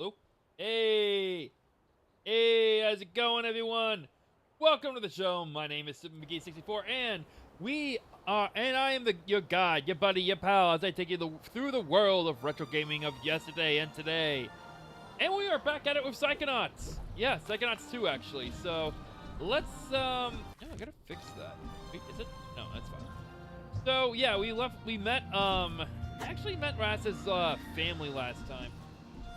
Oh, hey, hey, how's it going, everyone? Welcome to the show. My name is SuperMcGee's 64, and I am your guide, your buddy, your pal, as I take you through the world of retro gaming of yesterday and today. And we are back at it with Psychonauts. Yeah, Psychonauts 2, actually. So, let's, oh, I gotta fix that. Wait, is it? No, that's fine. So, yeah, we actually met Raz's, family last time.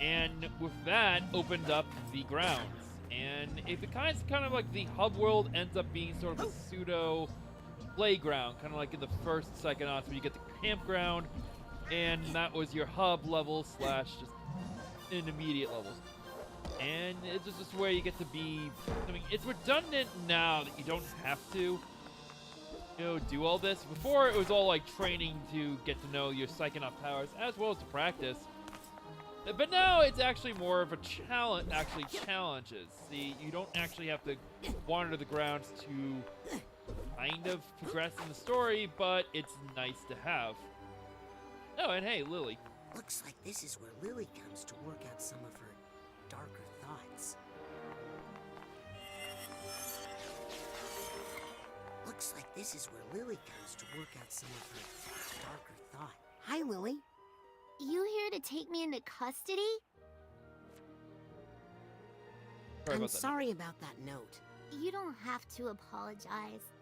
And with that, opened up the grounds. And it becomes kind of like the hub world ends up being sort of a pseudo playground, kind of like in the first Psychonauts, where you get the campground, and that was your hub level slash just intermediate levels. And it's just where you get to be. I mean, it's redundant now that you don't have to, do all this. Before, it was all like training to get to know your Psychonaut powers as well as to practice. But now it's actually more of a challenge. Actually, challenges. See, you don't actually have to wander the grounds to kind of progress in the story, but it's nice to have. Oh, and hey, Lily. Looks like this is where Lily comes to work out some of her darker thoughts. Looks like this is where Lily comes to work out some of her darker thoughts. Hi, Lily. You here to take me into custody? I'm sorry about that note. You don't have to apologize.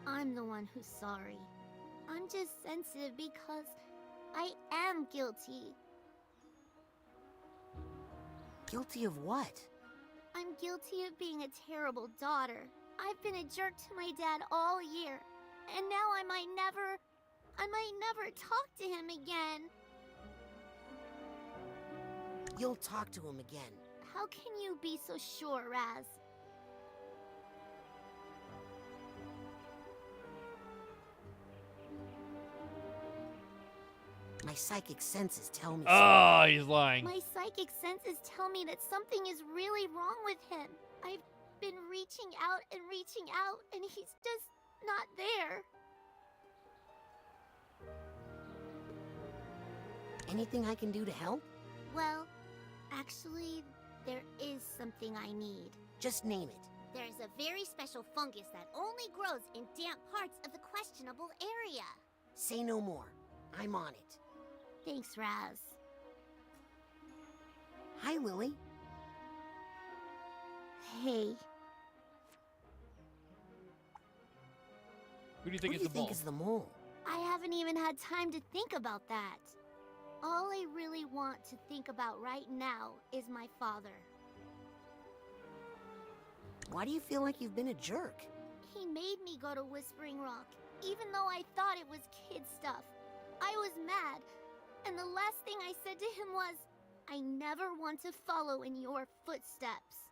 I'm the one who's sorry. I'm just sensitive because I am guilty. Guilty of what? I'm guilty of being a terrible daughter. I've been a jerk to my dad all year, and now I might never talk to him again. You'll talk to him again. How can you be so sure, Raz? My psychic senses tell me Oh, he's lying. My psychic senses tell me that something is really wrong with him. I've been reaching out, and he's just not there. Anything I can do to help? Well, actually, there is something I need. Just name it. There's a very special fungus that only grows in damp parts of the questionable area. Say no more. I'm on it. Thanks, Raz. Hi, Lily. Hey. Who do you think is the mole? Is the mole? I haven't even had time to think about that. All I really want to think about right now is my father. Why do you feel like you've been a jerk? He made me go to Whispering Rock, even though I thought it was kid stuff. I was mad, and the last thing I said to him was, I never want to follow in your footsteps.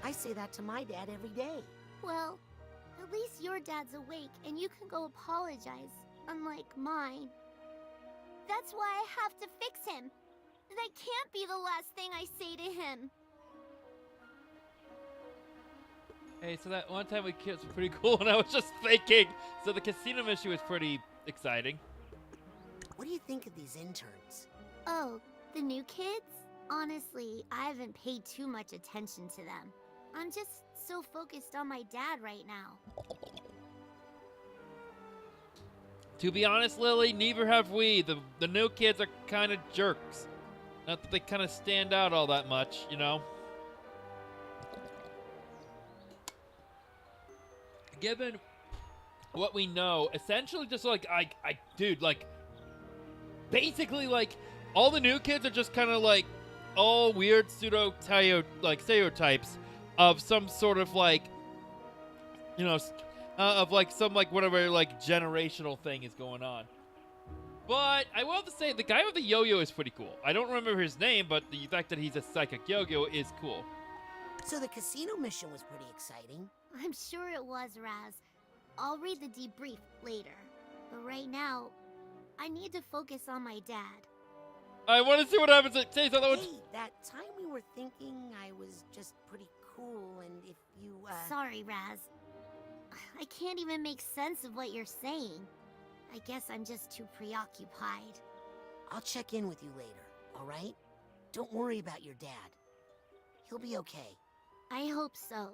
I say that to my dad every day. Well, at least your dad's awake and you can go apologize, unlike mine. That's why I have to fix him. That can't be the last thing I say to him. Hey, so that one time with kids was pretty cool, and I was just thinking. So the casino mission was pretty exciting. What do you think of these interns? Oh, the new kids? Honestly, I haven't paid too much attention to them. I'm just so focused on my dad right now. To be honest, Lily, neither have we. The new kids are kind of jerks. Not that they kind of stand out all that much, Given what we know, essentially just like, basically like, all the new kids are just kind of like, all weird stereotypes of some sort of like, of like some like whatever like generational thing is going on. But I will have to say, the guy with the yo-yo is pretty cool. I don't remember his name, but the fact that he's a psychic yo-yo is cool. So the casino mission was pretty exciting. I'm sure it was, Raz. I'll read the debrief later. But right now, I need to focus on my dad. I want to see what happens. Say something. Hey, that time we were thinking I was just pretty cool, and if you, Sorry, Raz. I can't even make sense of what you're saying. I guess I'm just too preoccupied. I'll check in with you later, all right? Don't worry about your dad. He'll be okay. I hope so.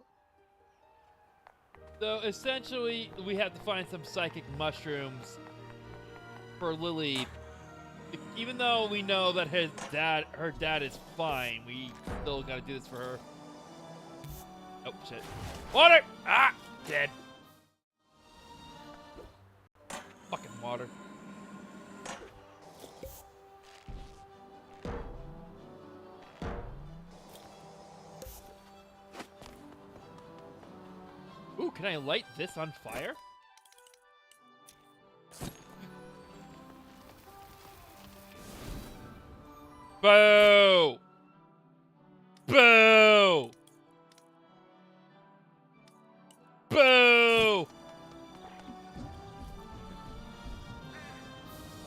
So essentially, we have to find some psychic mushrooms for Lily. Even though we know that her dad is fine, we still gotta do this for her. Oh shit! Water! Ah, dead. Fucking water. Ooh, can I light this on fire? Boo! Boo! Boo!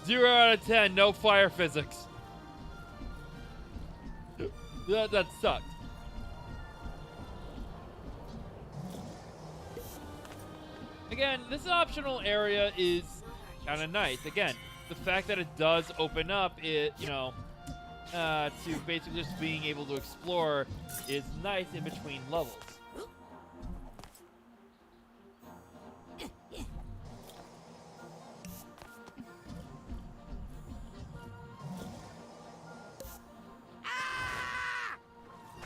0 out of 10, no fire physics. That sucked. Again, this optional area is kind of nice. Again, the fact that it does open up, to basically just being able to explore is nice in between levels.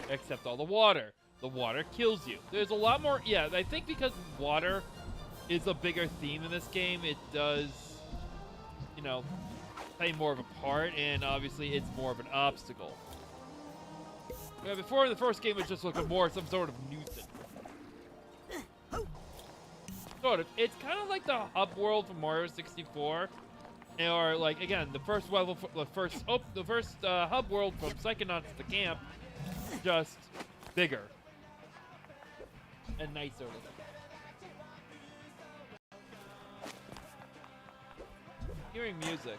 Except all the water. The water kills you. There's a lot more. Yeah, I think because water is a bigger theme in this game, it does, play more of a part, and obviously it's more of an obstacle. Yeah, before the first game was just looking more some sort of nuisance. Sort of. It's kind of like the hub world from Mario 64, or like again the first level, the first hub world from Psychonauts the camp, just bigger and nicer. Hearing music.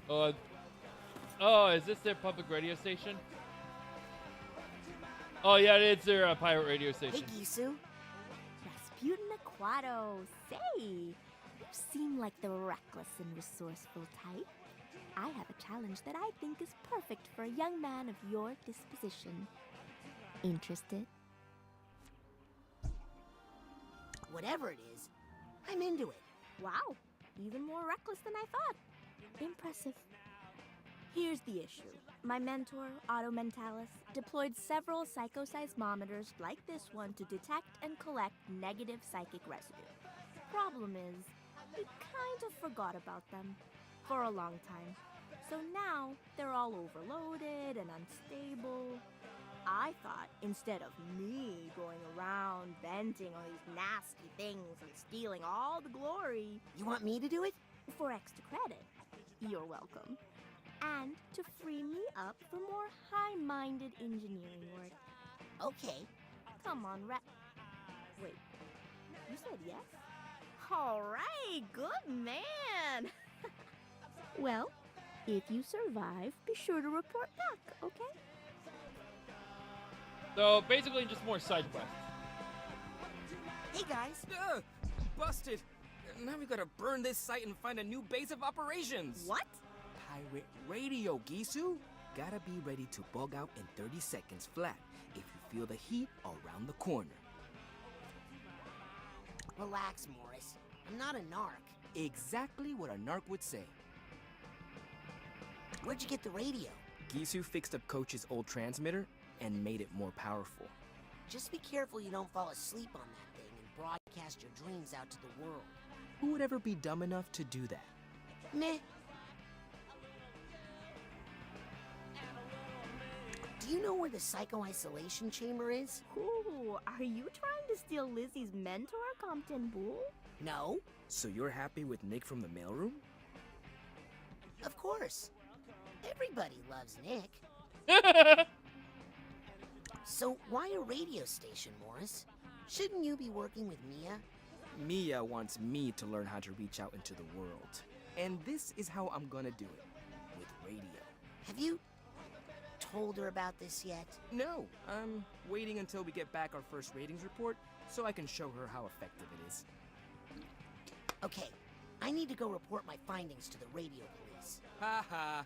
Oh, is this their public radio station? Oh yeah, it's their pirate radio station. Hey, Gisu. Rasputin Aquato, say, you seem like the reckless and resourceful type. I have a challenge that I think is perfect for a young man of your disposition. Interested? Whatever it is, I'm into it. Wow, even more reckless than I thought. Impressive. Here's the issue. My mentor, Otto Mentalis, deployed several psychoseismometers like this one to detect and collect negative psychic residue. Problem is, he kind of forgot about them for a long time. So now, they're all overloaded and unstable. I thought instead of me going around venting all these nasty things and stealing all the glory... You want me to do it? For extra credit. You're welcome. And to free me up for more high-minded engineering work. Okay. Come on, Wait, you said yes? All right, good man. Well, if you survive, be sure to report back, okay? So basically, just more side quests. Hey, guys. Busted. Now we gotta burn this site and find a new base of operations. What? Pirate radio, Gisu. Gotta be ready to bug out in 30 seconds flat if you feel the heat around the corner. Relax, Morris. I'm not a narc. Exactly what a narc would say. Where'd you get the radio? Gisu fixed up Coach's old transmitter and made it more powerful. Just be careful you don't fall asleep on that thing and broadcast your dreams out to the world. Who would ever be dumb enough to do that? Meh. Do you know where the psycho-isolation chamber is? Ooh, are you trying to steal Lizzie's mentor, Compton Bull? No, So you're happy with Nick from the mailroom? of course. Everybody loves Nick. So why a radio station, Morris? Shouldn't you be working with Mia? Mia wants me to learn how to reach out into the world. And this is how I'm gonna do it. With radio. Have you told her about this yet? No, I'm waiting until we get back our first ratings report, so I can show her how effective it is. Okay, I need to go report my findings to the radio police. Ha ha.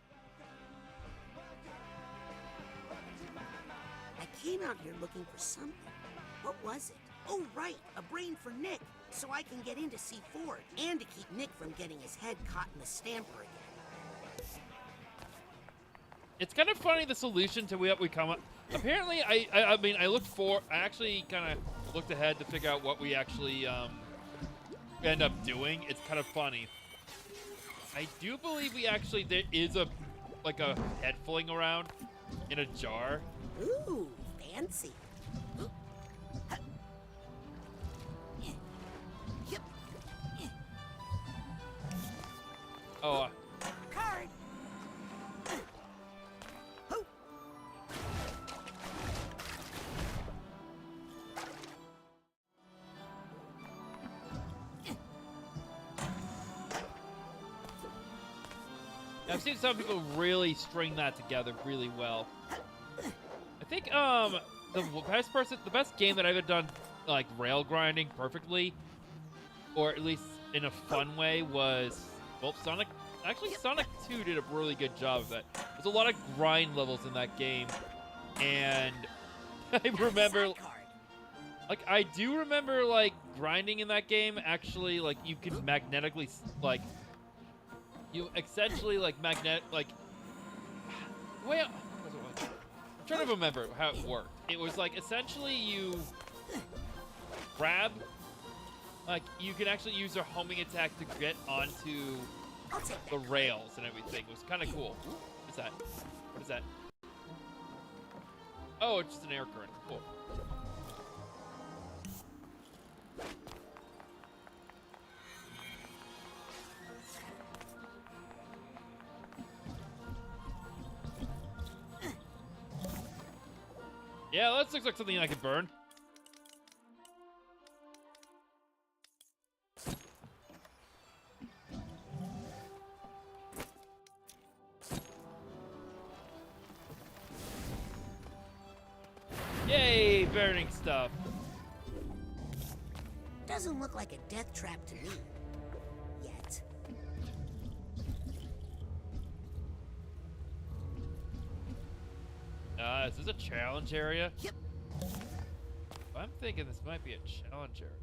I came out here looking for something. What was it? Oh, right, a brain for Nick, so I can get in to see Ford, and to keep Nick from getting his head caught in the stamper again. It's kind of funny the solution to what we come up. Apparently, I actually kind of looked ahead to figure out what we actually end up doing. It's kind of funny. I do believe there is a head fling around in a jar. Ooh, fancy. Oh. Card. I've seen some people really string that together really well. I think the best game that I've ever done like rail grinding perfectly, or at least in a fun way, was Sonic. Actually, Sonic 2 did a really good job of that. There's a lot of grind levels in that game, and I remember, I do remember grinding in that game. Actually, you could magnetically you essentially I'm trying to remember how it worked. It was essentially you grab, you can actually use your homing attack to get onto the rails and everything. It was kind of cool. What's that? What is that? Oh, it's just an air current. Cool. Yeah, that looks like something I could burn. Yay, burning stuff. Doesn't look like a death trap to me. Yet. Is this a challenge area? Yep. I'm thinking this might be a challenge area.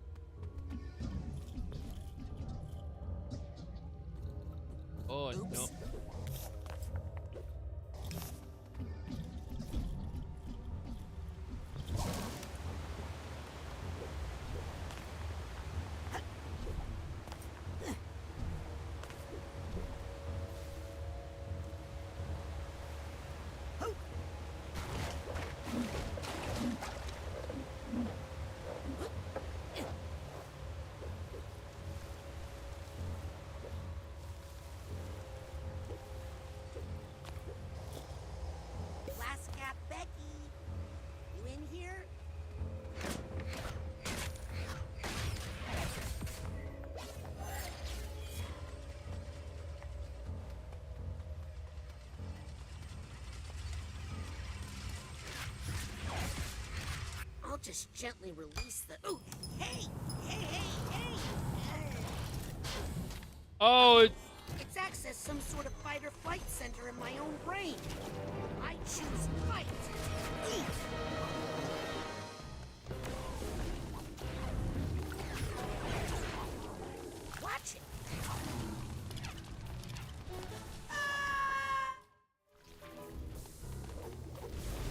Oh, Oops. no. I'll just gently release the... Ooh, hey! Hey, hey, hey! Oh, It's accessed some sort of fight-or-flight center in my own brain. I choose fight. Eat! Watch it!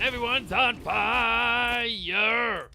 everyone's on fire!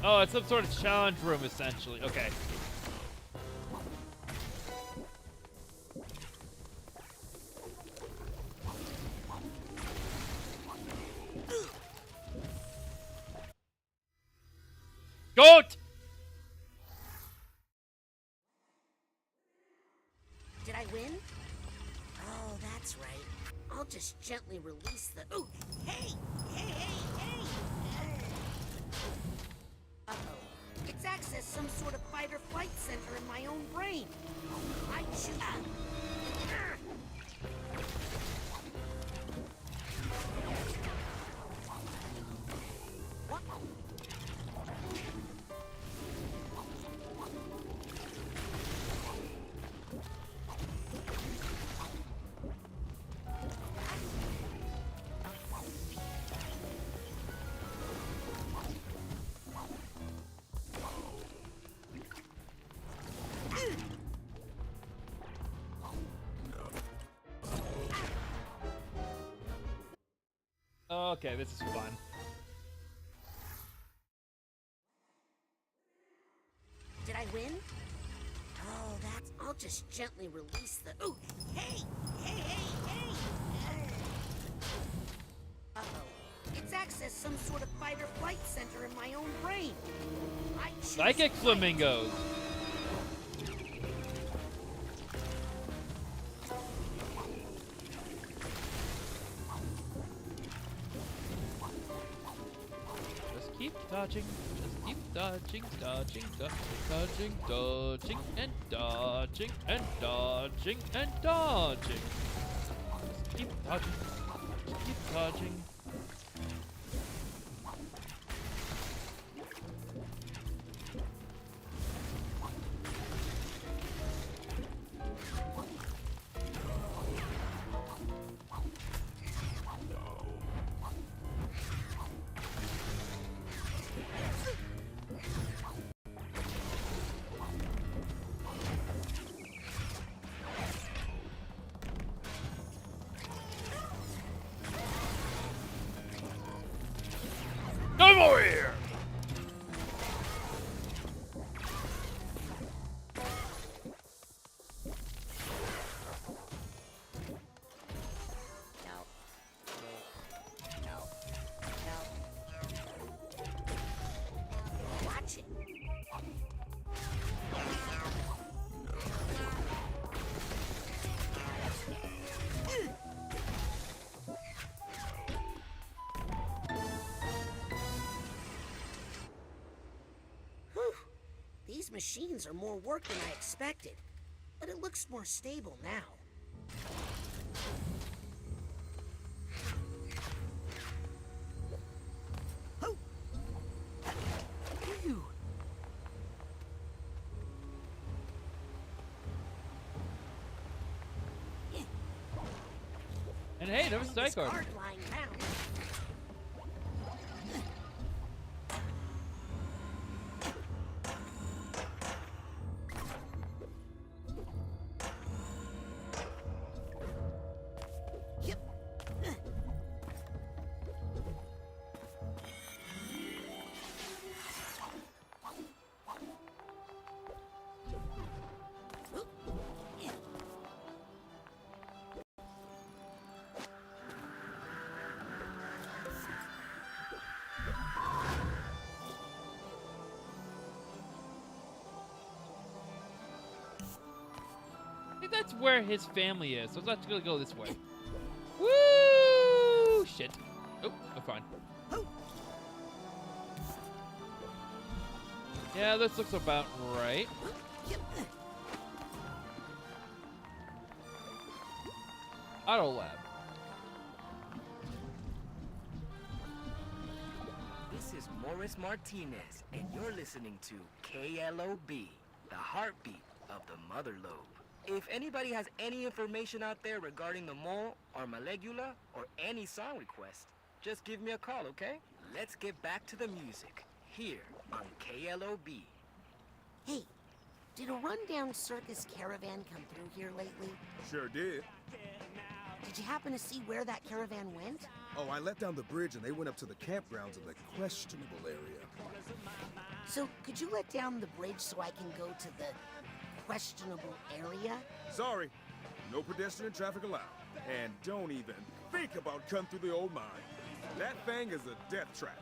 Oh, it's some sort of challenge room, essentially. Okay. win? Oh, that's right. I'll just gently release the... Ooh! Hey! Hey, hey, hey! Uh-oh. It's accessed some sort of fight-or-flight center in my own brain. I choose... What? Okay, this is fun. Did I win? Oh, that's... I'll just gently release the... Ooh! Hey! Hey, hey, hey! Uh-oh. It's accessed some sort of fight-or-flight center in my own brain. I choose Psychic fight. flamingos. Just keep dodging. Just keep dodging, dodging, dodging, dodging, and dodging, and dodging, and dodging. Just keep dodging. Just keep dodging. Come over here! No. No. No. Watch it. Whew. These machines are more work than I expected, but it looks more stable now. Oh. Phew. And hey, there was a This Psycho. card lying around. Yep. I think that's where his family is, so let's go this way. Woo! Shit. Oh, I'm fine. Yeah, this looks about right. Auto lab. This is Morris Martinez, and you're listening to KLOB, the heartbeat of the mother lobe. If anybody has any information out there regarding the mole or Malegula or any song request, just give me a call, okay? Let's get back to the music here on KLOB. Hey, did a rundown circus caravan come through here lately? Sure did. Did you happen to see where that caravan went? Oh, I let down the bridge and they went up to the campgrounds in the questionable area. So, could you let down the bridge so I can go to the questionable area? Sorry, no pedestrian traffic allowed. And don't even think about cutting through the old mine. That thing is a death trap.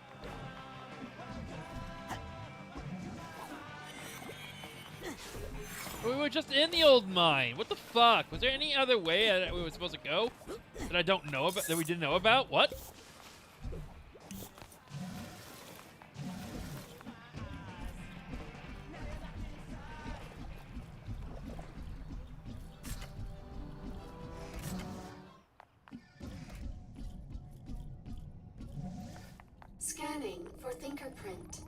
We were just in the old mine. What the fuck? Was there any other way that we were supposed to go that I don't know about? That we didn't know about? What? Scanning for fingerprint.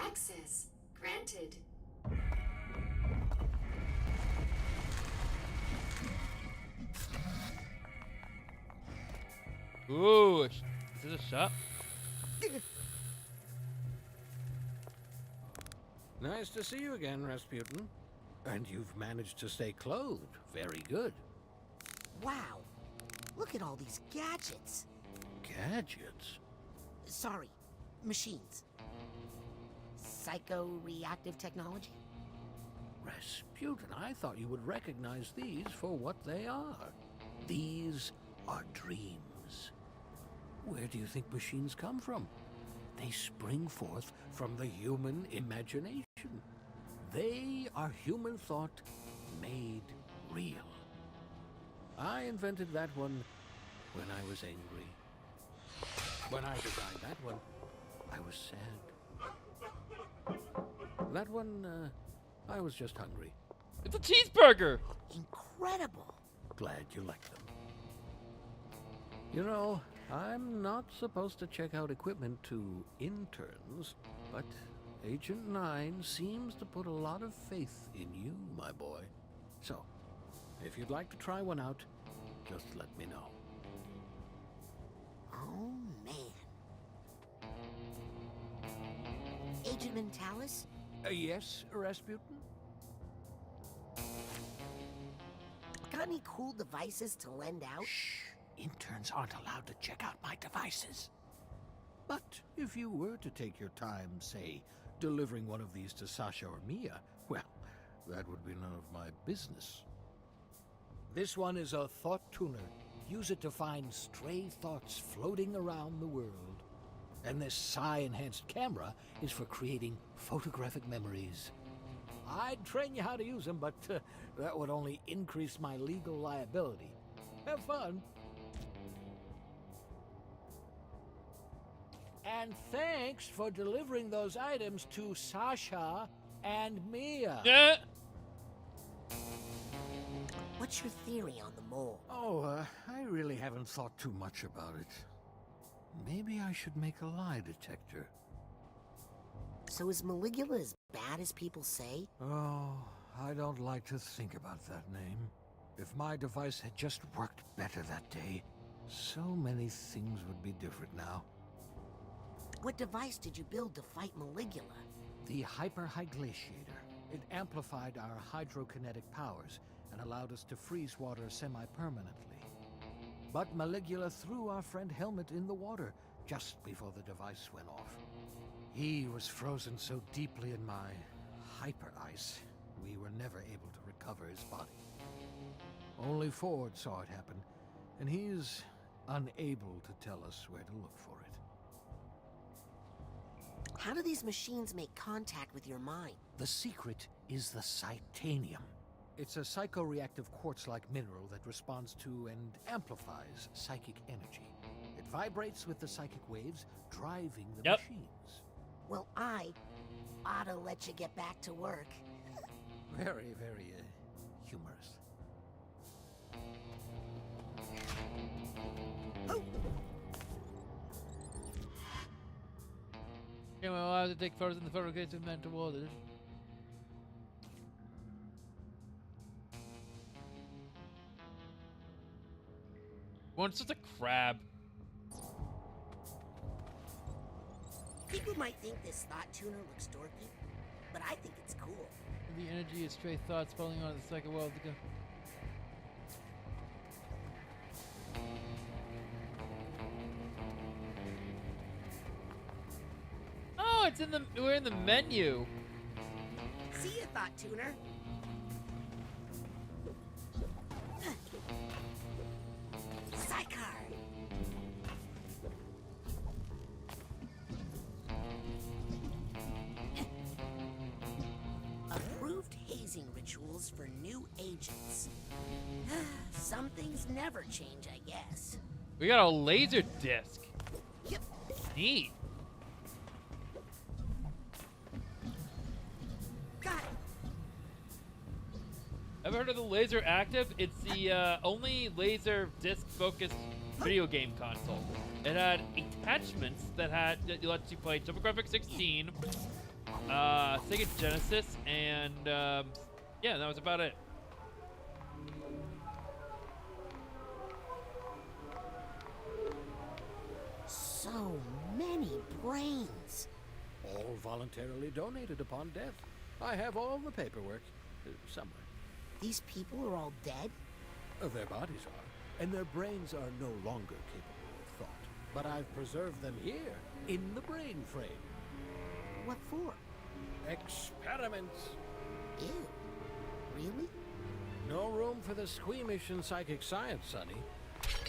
Access granted. Ooh, is this a shop? Nice to see you again, Rasputin. And you've managed to stay clothed. Very good. Wow. Look at all these gadgets. Gadgets? Sorry, machines. Psycho-reactive technology? Rasputin, I thought you would recognize these for what they are. These are dreams. Where do you think machines come from? They spring forth from the human imagination. They are human thought made real. I invented that one when I was angry. When I designed that one, I was sad. That one, I was just hungry. It's a cheeseburger! Incredible. Glad you like them. You know, I'm not supposed to check out equipment to interns, but Agent 9 seems to put a lot of faith in you, my boy. So, if you'd like to try one out, just let me know. Oh, man. Agent Mentalis? Yes, Rasputin? Got any cool devices to lend out? Shh! Interns aren't allowed to check out my devices. But if you were to take your time, say, delivering one of these to Sasha or Mia, well, that would be none of my business. This one is a thought tuner. Use it to find stray thoughts floating around the world. And this psi-enhanced camera is for creating photographic memories. I'd train you how to use them, but that would only increase my legal liability. Have fun. And thanks for delivering those items to Sasha and Mia. Yeah. What's your theory on the mole? Oh, I really haven't thought too much about it. Maybe I should make a lie detector. So is Maligula as bad as people say? Oh, I don't like to think about that name. If my device had just worked better that day, so many things would be different now. What device did you build to fight Maligula? The hyperhyglaciator. It amplified our hydrokinetic powers and allowed us to freeze water semi-permanently. But Maligula threw our friend Helmet in the water just before the device went off. He was frozen so deeply in my hyper-ice, we were never able to recover his body. Only Ford saw it happen, and he's unable to tell us where to look for it. How do these machines make contact with your mind? The secret is the Psytanium. It's a psychoreactive quartz-like mineral that responds to and amplifies psychic energy. It vibrates with the psychic waves, driving the machines. Well, I ought to let you get back to work. Very, very humorous. Oh. Okay, well, I have to take photos in the photo case of mental waters. One's just a crab. People might think this thought tuner looks dorky, but I think it's cool. The energy of stray thoughts falling onto the psycho world to go. Oh, it's in the. We're in the menu. See ya, thought tuner. Psychar. Approved. hazing rituals for new agents. Some things never change, I guess. We got a laser disc. Yep. Neat. Got it. Ever heard of the Laser Active? It's the only laser disc-focused video game console. It had attachments that lets you play TurboGrafx 16, Sega Genesis, and yeah, that was about it. So many brains. All voluntarily donated upon death. I have all the paperwork somewhere. These people are all dead? Their bodies are, and their brains are no longer capable of thought. But I've preserved them here, in the brain frame. What for? Experiments. Ew. Really? No room for the squeamish in psychic science, Sonny.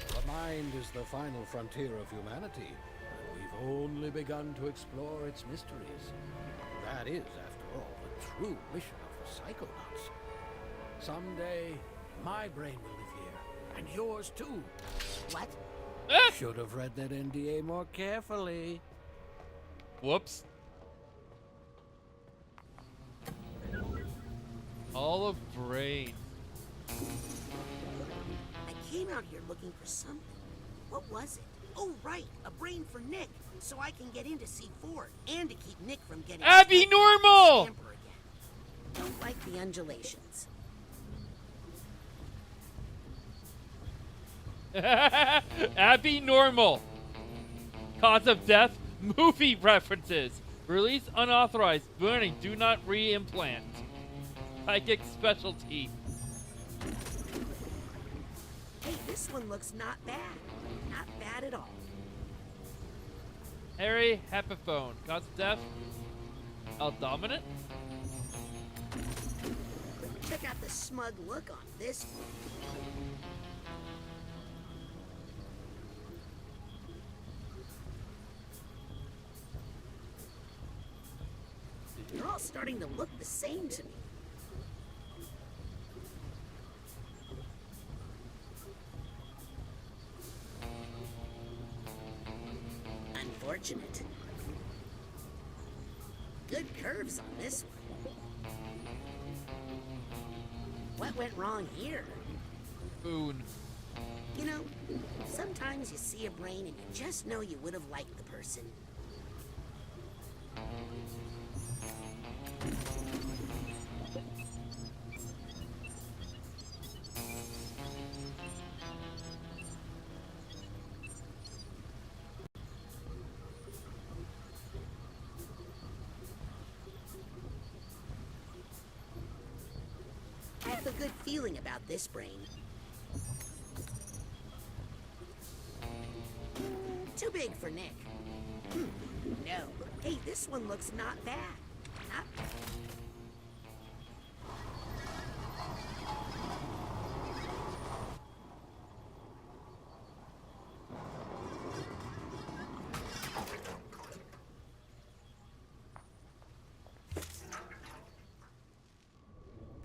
The mind is the final frontier of humanity, and we've only begun to explore its mysteries. That is, after all, the true mission of the Psychonauts. Someday, my brain will live here, and yours too. What? Should have read that NDA more carefully. Whoops. All of brains. I came out here looking for something. What was it? Oh, right, a brain for Nick, so I can get in to see Ford, and to keep Nick from getting Abby normal! Scamper again. Don't like the undulations. Abby normal. Cause of death, movie references. Release unauthorized, burning, do not re-implant. Psychic specialty. Hey, this one looks not bad. Not bad at all. Harry Hepaphone. Cause of death, L-dominant. Check out the smug look on this one. They're all starting to look the same to me. Unfortunate. Good curves on this one. What went wrong here? Boon. You know, sometimes you see a brain and you just know you would have liked the person. I have a good feeling about this brain. Too big for Nick. No. Hey, this one looks not bad. Not bad.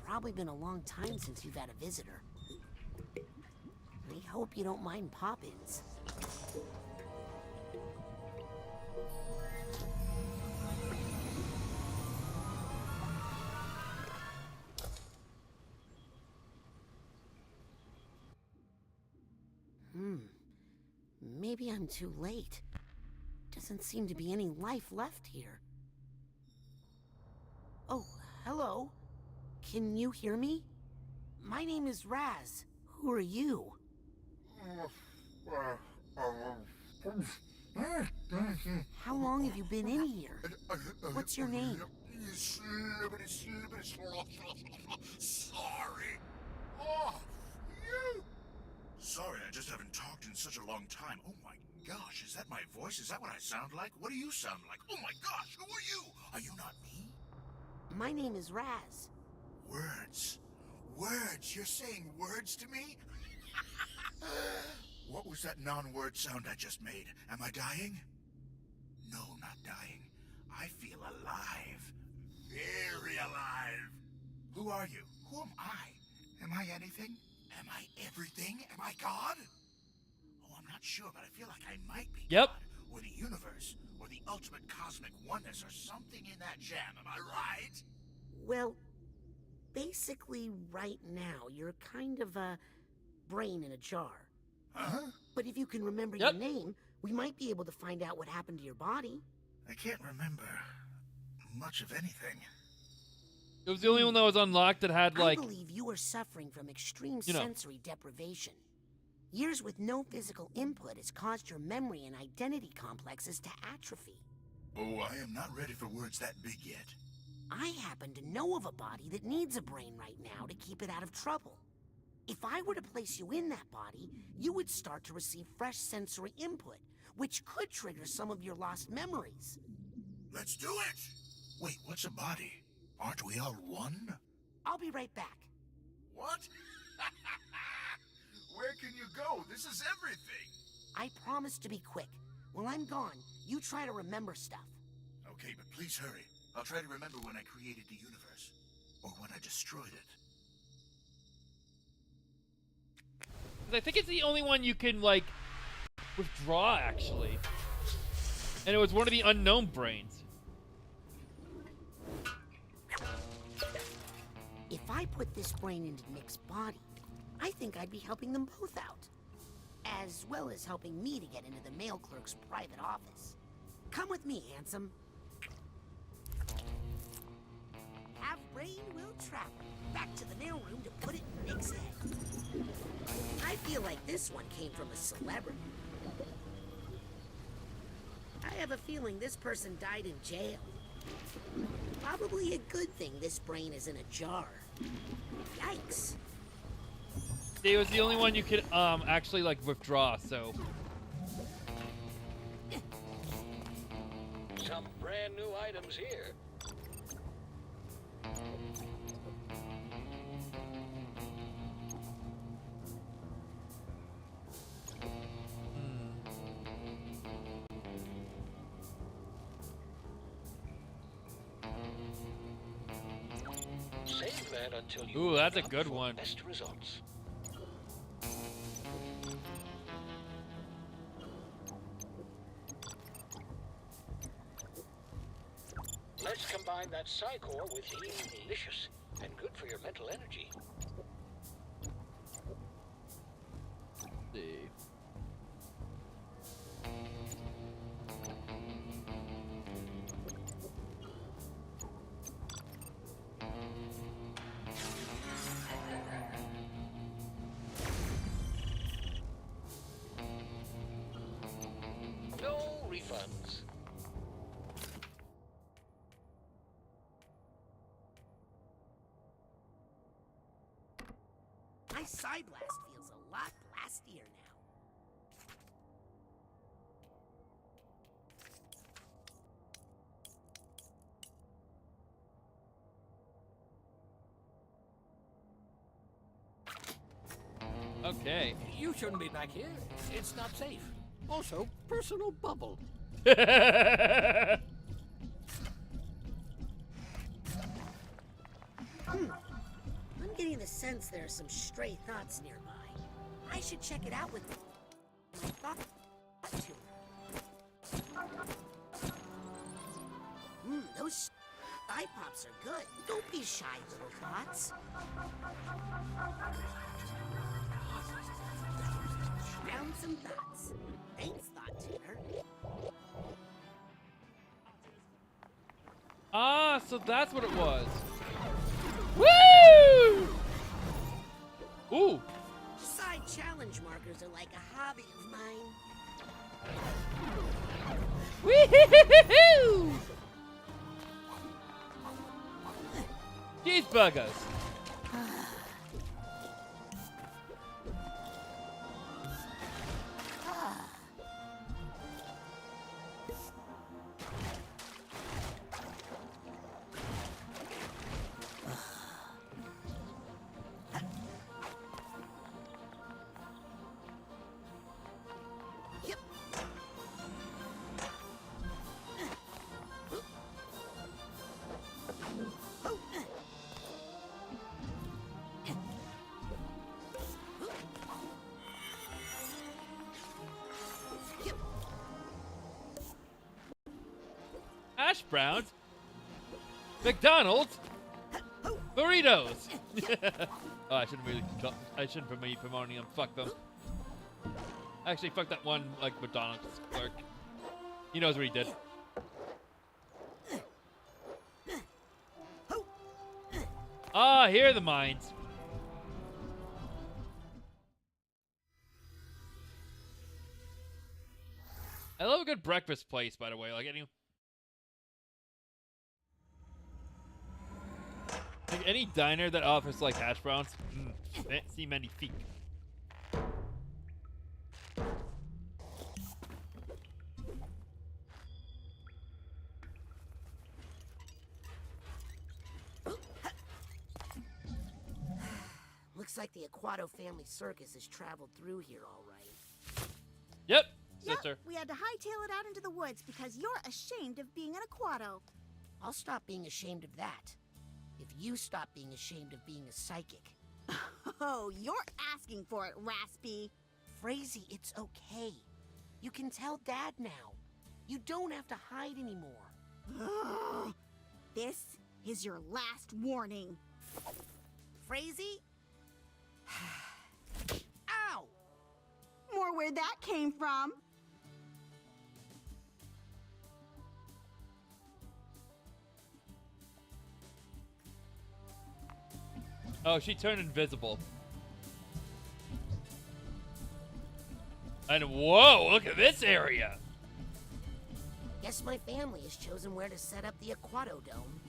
Probably been a long time since you've had a visitor. I hope you don't mind pop-ins. Maybe I'm too late. Doesn't seem to be any life left here. Oh, hello. Can you hear me? My name is Raz. Who are you? How long have you been in here? What's your name? Sorry. Oh, you. Sorry, I just haven't talked in such a long time. Oh my gosh, is that my voice? Is that what I sound like? What do you sound like? Oh my gosh, who are you? Are you not me? My name is Raz. Words. Words. You're saying words to me? What was that non-word sound I just made? Am I dying? No, not dying. I feel alive. Very alive. Who are are you? Who am I? Am I anything? Am I everything? Am I God? Oh, I'm not sure, but I feel like I might be Yep. God, or the universe, or the ultimate cosmic oneness, or something in that jam. Am I right? Well, basically, right now, you're kind of a brain in a jar. Huh? But if you can remember Yep. your name, we might be able to find out what happened to your body. I can't remember much of anything. It was the only one that was unlocked that had, like, I believe you are suffering from extreme you know. sensory deprivation. Years with no physical input has caused your memory and identity complexes to atrophy. Oh, I am not ready for words that big yet. I happen to know of a body that needs a brain right now to keep it out of trouble. If I were to place you in that body, you would start to receive fresh sensory input, which could trigger some of your lost memories. Let's do it! Wait, what's a body? Aren't we all one? I'll be right back. What? Where can you go? This is everything. I promise to be quick. While I'm gone, you try to remember stuff. Okay, but please hurry. I'll try to remember when I created the universe. Or when I destroyed it. 'cause I think it's the only one you can, like, withdraw, actually. And it was one of the unknown brains. If I put this brain into Nick's body, I think I'd be helping them both out. As well as helping me to get into the mail clerk's private office. Come with me, handsome. Have brain will travel. Back to the mailroom to put it in Nick's head. I feel like this one came from a celebrity. I have a feeling this person died in jail. Probably a good thing this brain is in a jar. Yikes. It was the only one you could actually, like, withdraw, so. Some brand new items here. Save that until you Ooh, that's a look good for one. Best results. Let's combine that Psychor with healing delicious and good for your mental energy. Let's see. No refunds. My side blast feels a lot blastier now. Okay. You shouldn't be back here. It's not safe. Also, personal bubble. I'm getting the sense there are some stray thoughts nearby. I should check it out with my thought tuner. Those eye pops are good. Don't be shy, little thoughts. Found some thoughts. Thanks, thought tuner. Ah, so that's what it was. Woo! Ooh. Side challenge markers are like a hobby of mine. Wee-hoo-hoo-hoo-hoo! Cheeseburgers. Yep. hash browns, McDonald's, burritos. Oh, I shouldn't be promoting them. Fuck them. Actually, fuck that one like McDonald's clerk. He knows what he did. Ah, here are the mines. I love a good breakfast place, by the way. Like any diner that offers like hash browns. Fancy magnifique. Looks like the Aquato family circus has traveled through here all right. Yep, sister. Yep, we had to hightail it out into the woods because you're ashamed of being an Aquato. I'll stop being ashamed of that. If you stop being ashamed of being a psychic. Oh, you're asking for it, Raspy. Frazee, it's okay. You can tell Dad now. You don't have to hide anymore. Ugh. This is your last warning. Frazee? Ow! More where that came from. Oh, she turned invisible. And whoa, look at this area. Guess my family has chosen where to set up the Aquato Dome.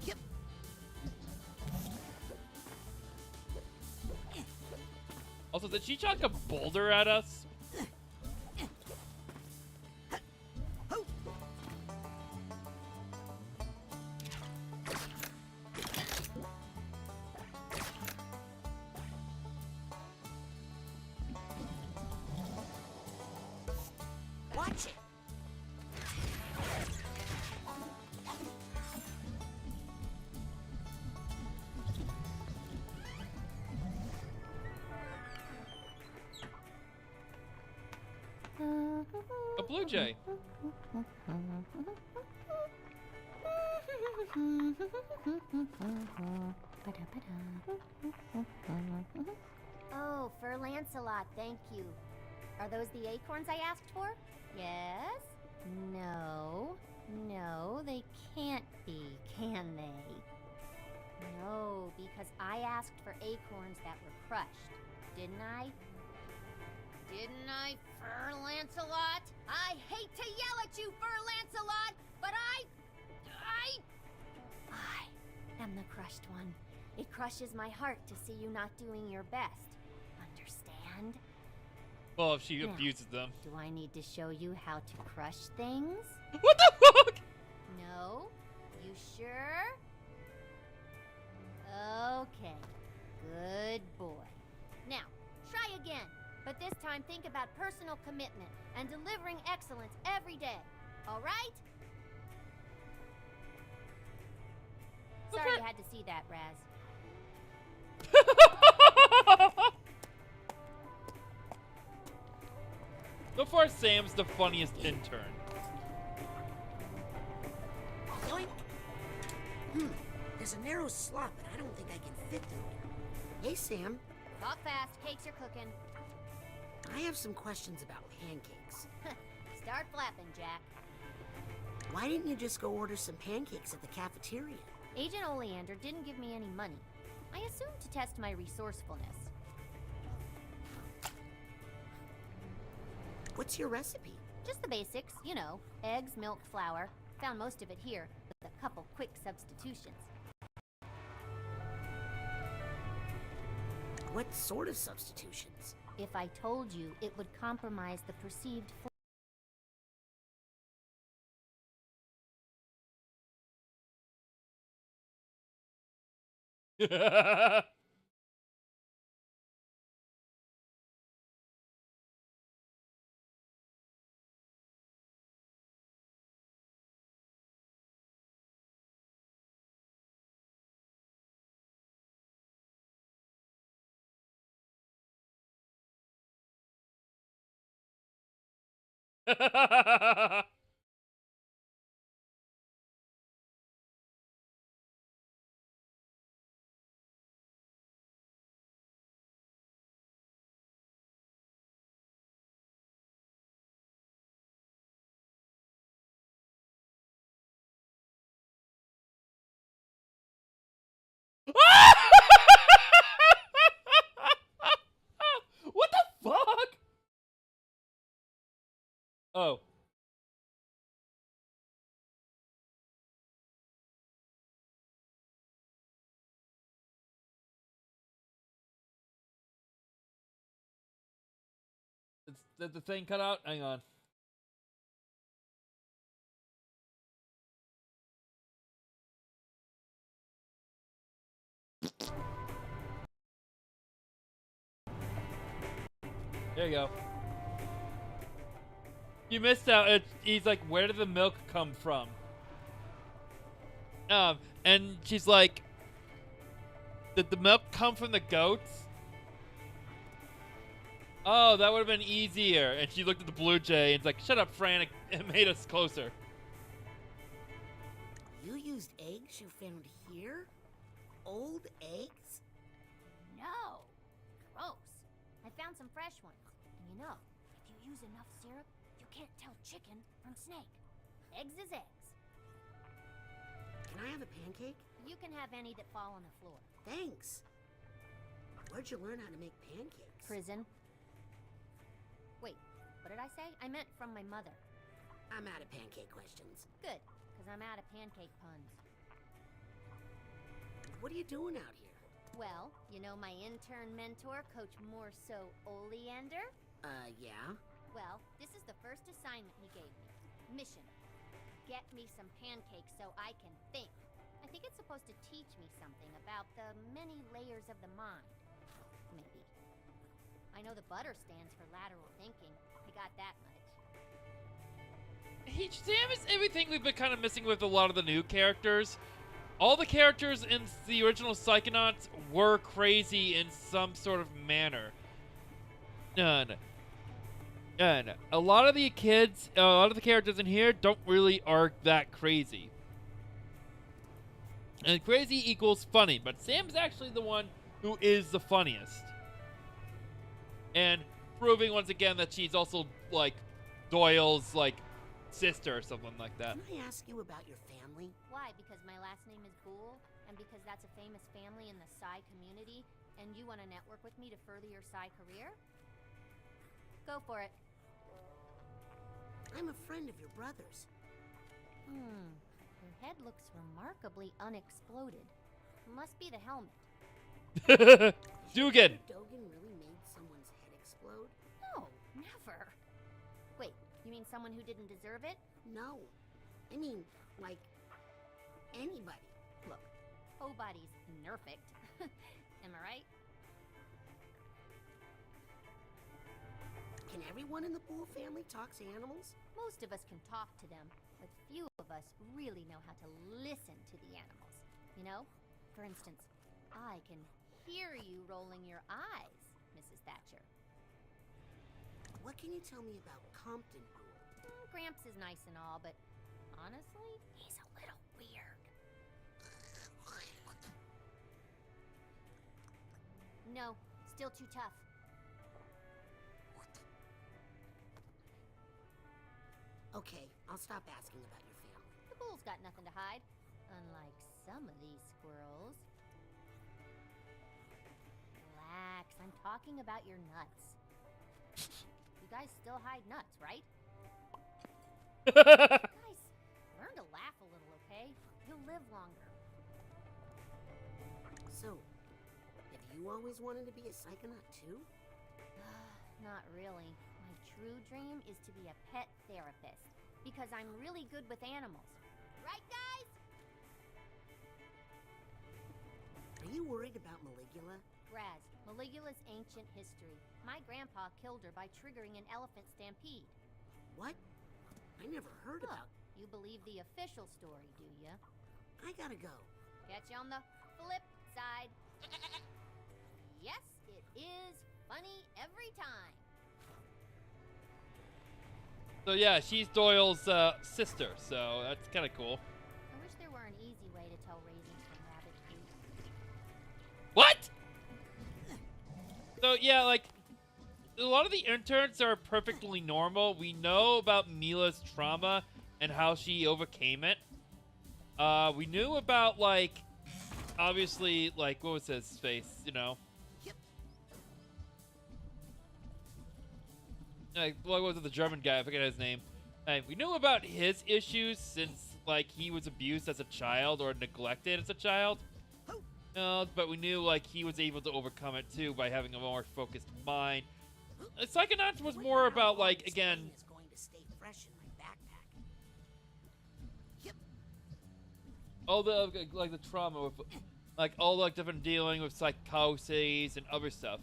Yep. Also, did she chuck a boulder at us? Watch it. A blue jay. Oh, for Lancelot, thank you. Are those the acorns I asked for? Yes? No. No, they can't be, can they? No, because I asked for acorns that were crushed, didn't I? Didn't I, Fur Lancelot? I hate to yell at you, Fur Lancelot, but I am the crushed one. It crushes my heart to see you not doing your best. Understand? Well, if she Now, abuses them. Do I need to show you how to crush things? What the fuck? No? You sure? Okay. Good boy. Now, try again. But this time think about personal commitment and delivering excellence every day. All right? Sorry you had to see that, Raz. So far, Sam's the funniest intern. Yoink. There's a narrow slot, but I don't think I can fit through it. Hey, Sam. Talk fast. Cakes are cooking. I have some questions about pancakes. Start flapping, Jack. Why didn't you just go order some pancakes at the cafeteria? Agent Oleander didn't give me any money. I assumed to test my resourcefulness. What's your recipe? Just the basics, you know. Eggs, milk, flour. Found most of it here, with a couple quick substitutions. What sort of substitutions? If I told you, it would compromise the perceived Did the thing cut out? Hang on. There you go. You missed out. He's like, where did the milk come from? And she's like, did the milk come from the goats? Oh, that would have been easier. And she looked at the blue jay and it's like, shut up, Fran. It made us closer. You used eggs you found here? Old eggs? No. Gross. I found some fresh ones. And you know, if you use enough syrup, you can't tell chicken from snake. Eggs is eggs. Can I have a pancake? You can have any that fall on the floor. Thanks. Where'd you learn how to make pancakes? Prison. Wait, what did I say? I meant from my mother. I'm out of pancake questions. Good, because I'm out of pancake puns. What are you doing out here? Well, you know my intern mentor, Coach Morso Oleander? Yeah? Well, this is the first assignment he gave me. Mission. Get me some pancakes so I can think. I think it's supposed to teach me something about the many layers of the mind. Maybe. I know the butter stands for lateral thinking. I got that much. Sam is everything we've been kind of missing with a lot of the new characters. All the characters in the original Psychonauts were crazy in some sort of manner. None. A lot of the kids, a lot of the characters in here don't really are that crazy. And crazy equals funny, but Sam's actually the one who is the funniest. And proving once again that she's also, like, Doyle's, like, sister or something like that. Can I ask you about your family? Why? Because my last name is Boole, and because that's a famous family in the Psy community, and you want to network with me to further your Psy career? Go for it. I'm a friend of your brother's. Your head looks remarkably unexploded. Must be the helmet. Dugan! Dogan really made someone's head explode? No, never. Wait, you mean someone who didn't deserve it? No. I mean, like, anybody. Look, nobody's nerfect. Am I right? Can everyone in the Boole family talk to animals? Most of us can talk to them, but few of us really know how to listen to the animals. You know? For instance, I can hear you rolling your eyes, Mrs. Thatcher. What can you tell me about Compton Boole? Gramps is nice and all, but honestly, he's a little weird. No, still too tough. Okay, I'll stop asking about your family. The Boole's got nothing to hide, unlike some of these squirrels. Relax, I'm talking about your nuts. You guys still hide nuts, right? Guys, learn to laugh a little, okay? You'll live longer. So, have you always wanted to be a Psychonaut too? Not really. My true dream is to be a pet therapist, because I'm really good with animals. Right, guys? Are you worried about Maligula? Raz, Maligula's ancient history. My grandpa killed her by triggering an elephant stampede. What? I never heard about... You believe the official story, do ya? I gotta go. Catch you on the flip side. Yes, it is funny every time. So yeah, she's Doyle's sister, so that's kind of cool. I wish there were an easy way to tell raisins from rabbit food. What? So yeah, like, a lot of the interns are perfectly normal. We know about Mila's trauma and how she overcame it. We knew about, like, obviously, like, what was his face, you know? Like, what was it, the German guy? I forget his name. We knew about his issues since, like, he was abused as a child or neglected as a child. But we knew, like, he was able to overcome it, too, by having a more focused mind. Psychonauts was more about, like, again... Is going to stay fresh in my backpack. Yep. all the, like, the trauma with, like, all the, like, different dealing with psychoses and other stuff.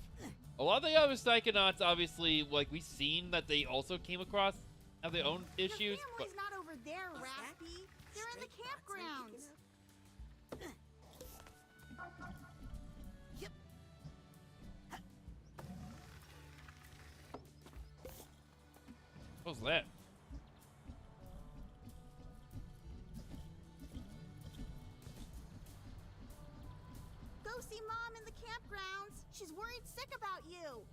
A lot of the other Psychonauts, obviously, like, we've seen that they also came across, have their own issues, Your but... family's not over there, Raspy. They're in the campgrounds. Yep. What was that? Go see Mom in the campgrounds. She's worried sick about you.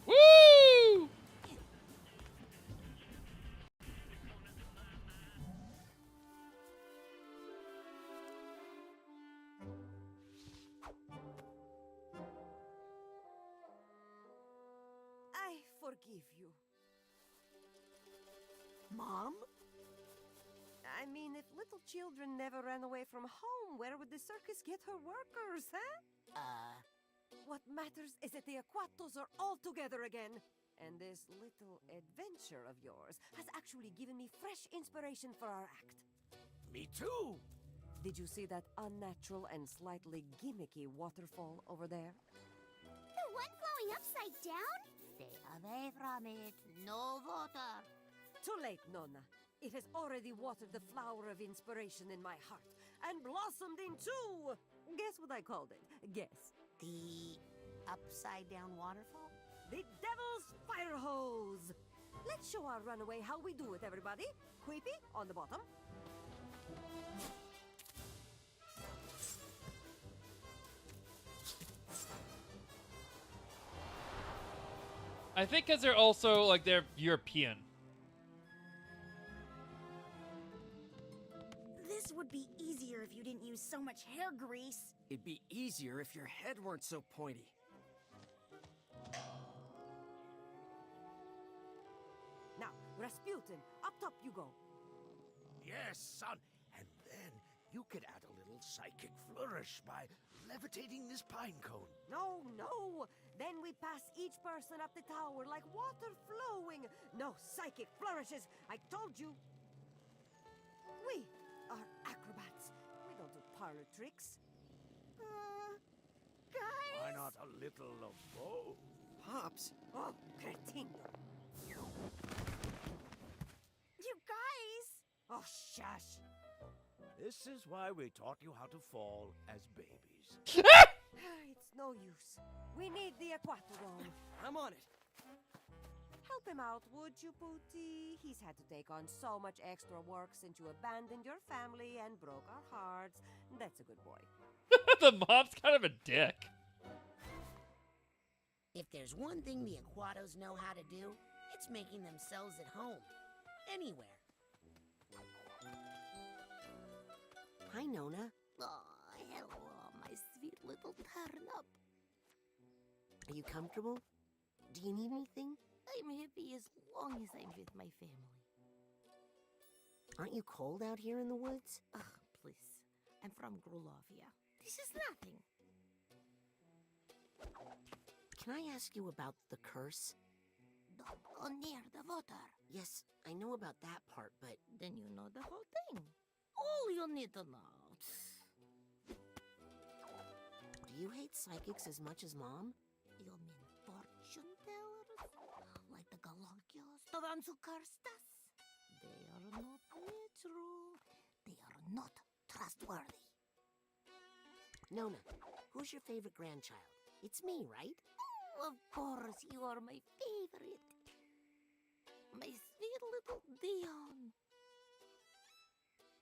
Woo! I forgive you. Mom? I mean, if little children never ran away from home, where would the circus get her workers, huh? What matters is that the Aquatos are all together again. And this little adventure of yours has actually given me fresh inspiration for our act. Me too. Did you see that unnatural and slightly gimmicky waterfall over there? The one flowing upside down? Stay away from it. No water. Too late, Nonna. It has already watered the flower of inspiration in my heart and blossomed into... Guess what I called it? Guess. The upside down waterfall? The Devil's Fire Hose! Let's show our runaway how we do it, everybody. Queepy, on the bottom. I think because they're also, like, they're European. This would be easier if you didn't use so much hair grease. It'd be easier if your head weren't so pointy. Now, Rasputin, up top you go. Yes, son. And then you could add a little psychic flourish by levitating this pine cone. No, no! Then we pass each person up the tower like water flowing. No psychic flourishes, I told you. We are acrobats. We don't do parlor tricks. Guys? Why not a little of both? Pops, Oh, cretino. You guys? Oh, shush. This is why we taught you how to fall as babies. It's no use. We need the aquatodome. I'm on it. Help him out, would you, Pooty? He's had to take on so much extra work since you abandoned your family and broke our hearts. That's a good boy. The mom's kind of a dick. If there's one thing the Aquatos know how to do, it's making themselves at home. Anywhere. Hi, Nona. Oh, hello, my sweet little turnip. Are you comfortable? Do you need anything? I'm happy as long as I'm with my family. Aren't you cold out here in the woods? Ugh, please. I'm from Grulovia. This is nothing. Can I ask you about the curse? Don't go near the water. Yes, I know about that part, but... Then you know the whole thing. All you need to know. Do you hate psychics as much as Mom? You mean fortune tellers? Like the Galunculas, the ones who cursed us? They are not true. They are not trustworthy. Nona, who's your favorite grandchild? It's me, right? Of course, you are my favorite. My sweet little Dion.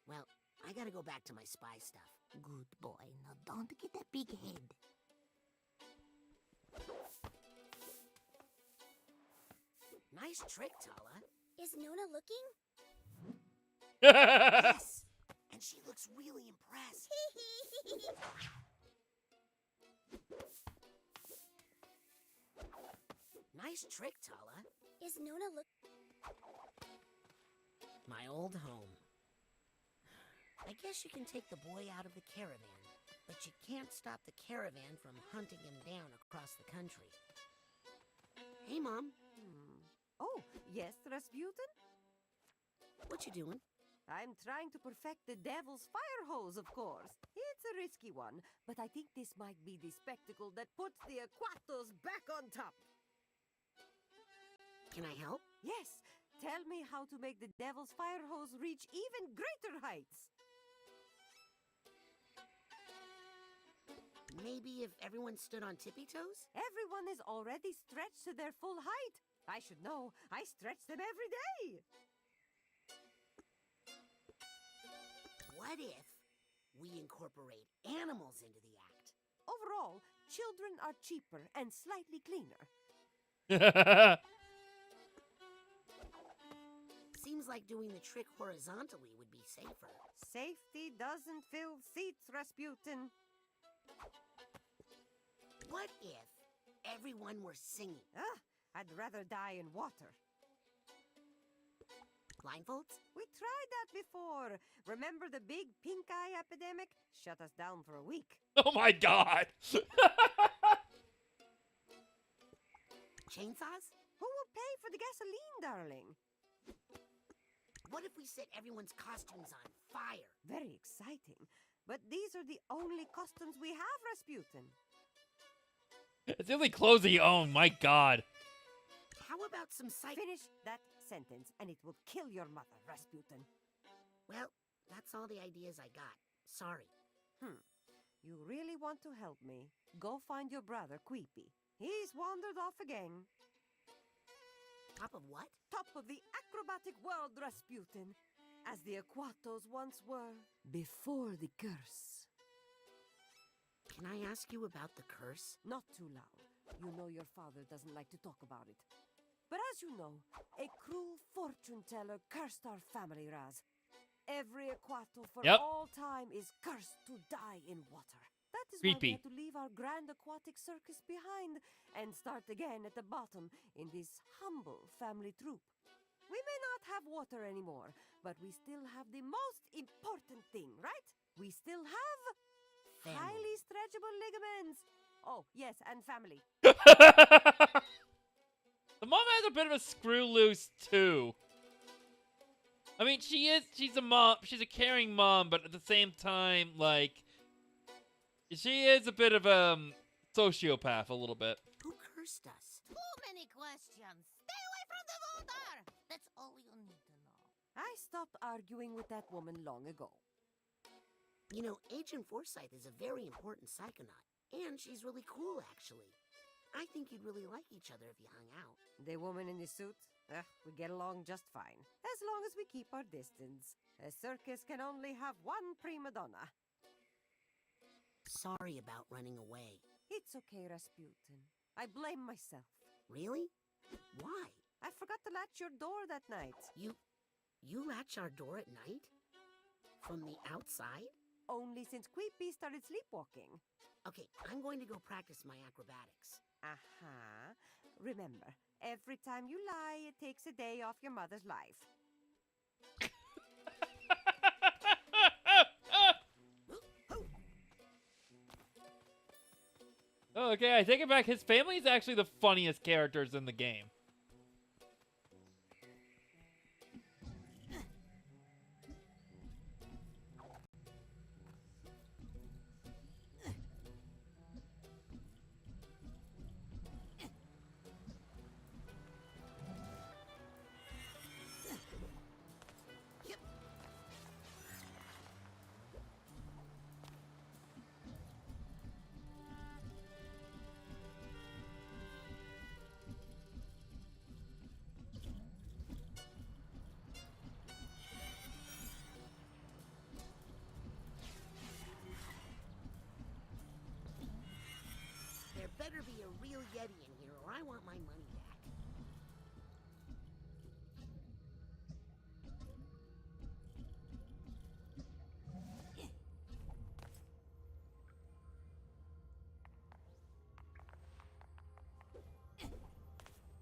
Well, I gotta go back to my spy stuff. Good boy. Now don't get a big head. Nice trick, Tala. Is Nona looking? Yes! And she looks really impressed. Nice trick, Tala. Is Nona look? My old home. I guess you can take the boy out of the caravan, but you can't stop the caravan from hunting him down across the country. Hey, Mom. Oh, yes, Rasputin? What you doing? I'm trying to perfect the devil's fire hose, of course. It's a risky one, but I think this might be the spectacle that puts the Aquatos back on top. Can I help? Yes. Tell me how to make the devil's fire hose reach even greater heights. Maybe if everyone stood on tippy toes? Everyone is already stretched to their full height. I should know. I stretch them every day. What if we incorporate animals into the act? Overall, children are cheaper and slightly cleaner. Seems like doing the trick horizontally would be safer. Safety doesn't fill seats, Rasputin. What if everyone were singing? I'd rather die in water. Blindfolds? We tried that before. Remember the big pink eye epidemic? Shut us down for a week. Oh my god! Chainsaws? Who will pay for the gasoline, darling? What if we set everyone's costumes on fire? Very exciting. But these are the only costumes we have, Rasputin. It's the only clothes he owned, my god. How about some Finish that sentence and it will kill your mother, Rasputin. Well, that's all the ideas I got. Sorry. You really want to help me? Go find your brother, Queepy. He's wandered off again. Top of what? Top of the acrobatic world, Rasputin. As the Aquatos once were, before the curse. Can I ask you about the curse? Not too loud. You know your father doesn't like to talk about it. But as you know, a cruel fortune teller cursed our family, Raz. Every Aquato for all time is cursed to die in water. That is why we had to leave our grand aquatic circus behind and start again at the bottom in this humble family troupe. We may not have water anymore, but we still have the most important thing, right? We still have highly stretchable ligaments. Oh, yes, and family. The mom has a bit of a screw loose too. I mean, she's a mom, she's a caring mom, but at the same time, like, she is a bit of a sociopath a little bit. Who cursed us? Too many questions. Stay away from the water. That's all you need to know. I stopped arguing with that woman long ago. You know, Agent Forsyth is a very important psychonaut, and she's really cool, actually. I think you'd really like each other if you hung out. The woman in the suit? We get along just fine, as long as we keep our distance. A circus can only have one prima donna. Sorry about running away. It's okay, Rasputin. I blame myself. Really? Why? I forgot to latch your door that night. You latch our door at night? From the outside? Only since Queepy started sleepwalking. Okay, I'm going to go practice my acrobatics. Remember, every time you lie, it takes a day off your mother's life. Okay, I take it back. His family is actually the funniest characters in the game. There better be a real Yeti in here, or I want my money back.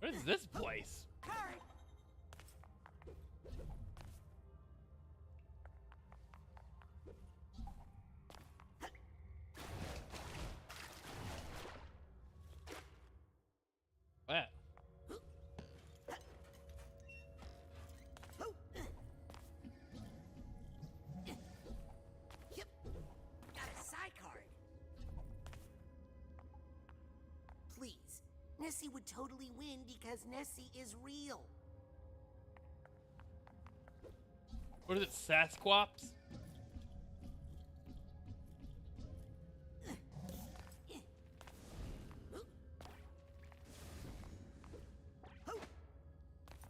What is this place? Nessie would totally win because Nessie is real. What is it, Sasquatch?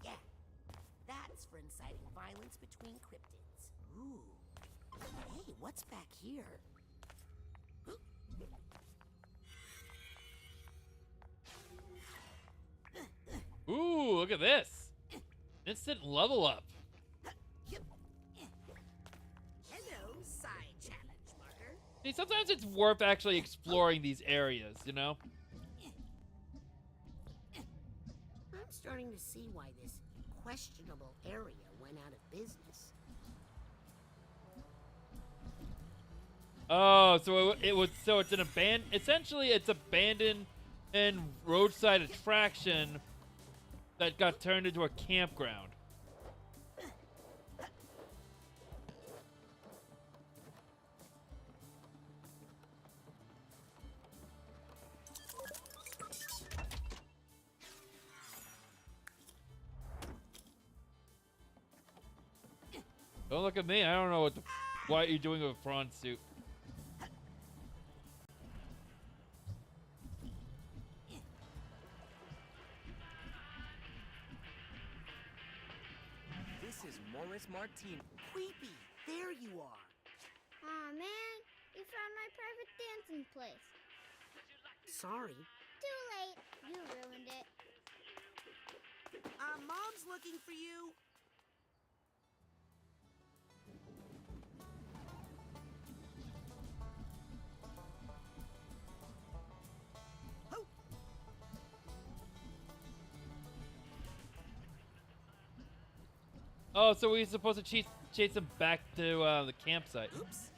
Yeah, that's for inciting violence between cryptids. Ooh. Hey, what's back here? Ooh, look at this. Instant level up. Hello, side challenge marker. See, sometimes it's worth actually exploring these areas, you know? I'm starting to see why this questionable area went out of business. Oh, so it's an essentially it's abandoned and roadside attraction that got turned into a campground. Don't look at me. I don't know what you're doing with a prawn suit. This is Morris Martin. Creepy, there you are. Aw, man. You found my private dancing place. Sorry. Too late. You ruined it. Mom's looking for you. Oh, so we're supposed to chase him back to the campsite. Oops.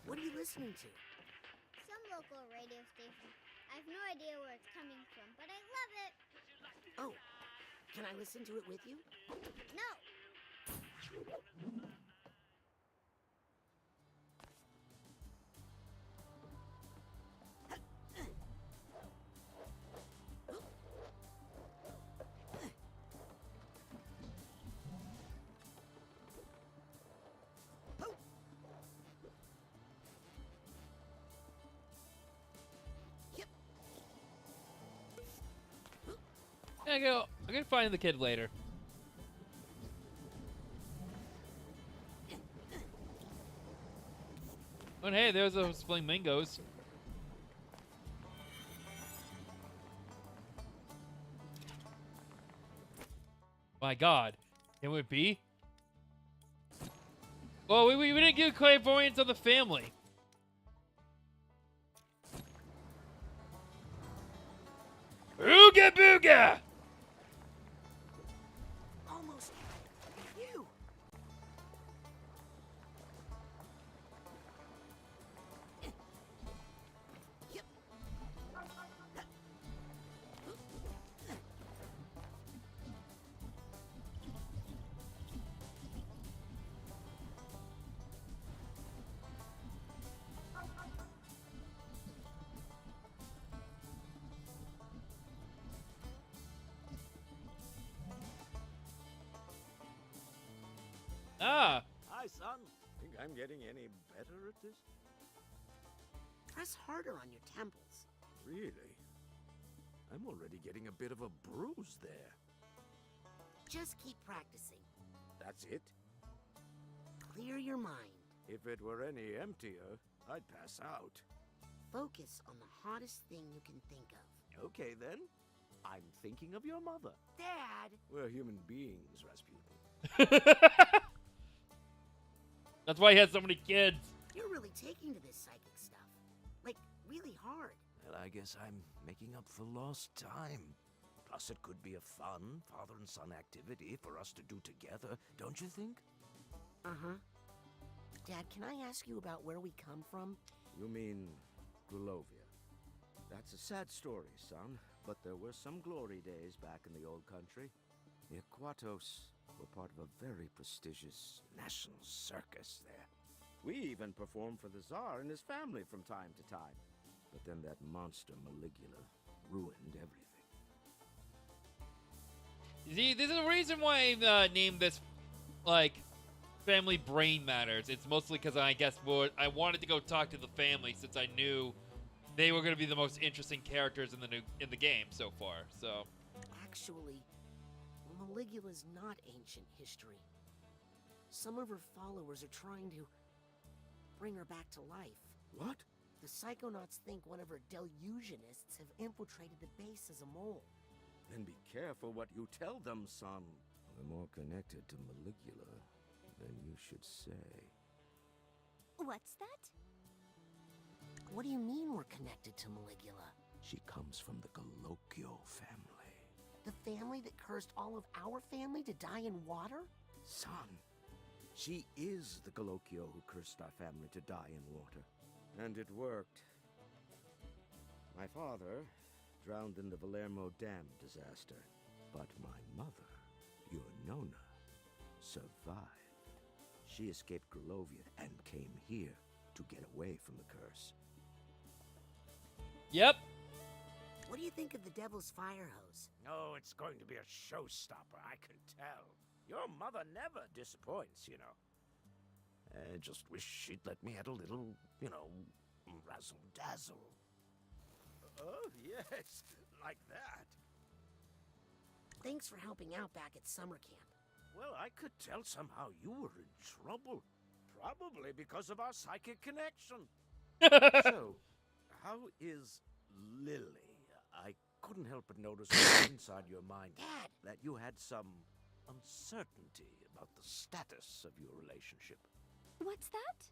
What are you listening to? Some local radio station. I have no idea where it's coming from, but I love it. Oh, can I listen to it with you? No. Yeah, I can find the kid later. But hey, there's those flamingos. My God, can it be? Well, we didn't get clairvoyance on the family. Ooga booga! Almost. You. Yep. Ah, Hi, son. Think I'm getting any better at this? Press harder on your temples. Really? I'm already getting a bit of a bruise there. Just keep practicing. That's it? Clear your mind. If it were any emptier, I'd pass out. Focus on the hottest thing you can think of. Okay, then. I'm thinking of your mother. Dad! We're human beings, Rasputin. that's why he has so many kids. You're really taking to this psychic stuff. Like, really hard. Well, I guess I'm making up for lost time. Plus, it could be a fun father and son activity for us to do together, don't you think? Uh-huh. Dad, can I ask you about where we come from? You mean Grulovia? That's a sad story, son, but there were some glory days back in the old country. The Aquatos were part of a very prestigious national circus there. We even performed for the Tsar and his family from time to time. But then that monster Maligula ruined everything. See, this is the reason why I named this, like, Family Brain Matters. It's mostly because I guess I wanted to go talk to the family since I knew they were going to be the most interesting characters in the game so far. So Actually, Maligula's not ancient history. Some of her followers are trying to bring her back to life. What? The Psychonauts think one of her delusionists have infiltrated the base as a mole. Then be careful what you tell them, son. We're more connected to Maligula than you should say. What's that? What do you mean we're connected to Maligula? She comes from the Galocchio family. The family that cursed all of our family to die in water? Son, she is the Galocchio who cursed our family to die in water. And it worked. My father drowned in the Valermo Dam disaster. But my mother, your Nona, survived. She escaped Grulovia and came here to get away from the curse. yep. What do you think of the Devil's Fire Hose? Oh, it's going to be a showstopper, I can tell. Your mother never disappoints, you know. I just wish she'd let me add a little, razzle-dazzle. Oh, yes, like that. Thanks for helping out back at summer camp. Well, I could tell somehow you were in trouble. Probably because of our psychic connection. So, how is Lily? I couldn't help but notice inside your mind Dad! that you had some uncertainty about the status of your relationship. What's that?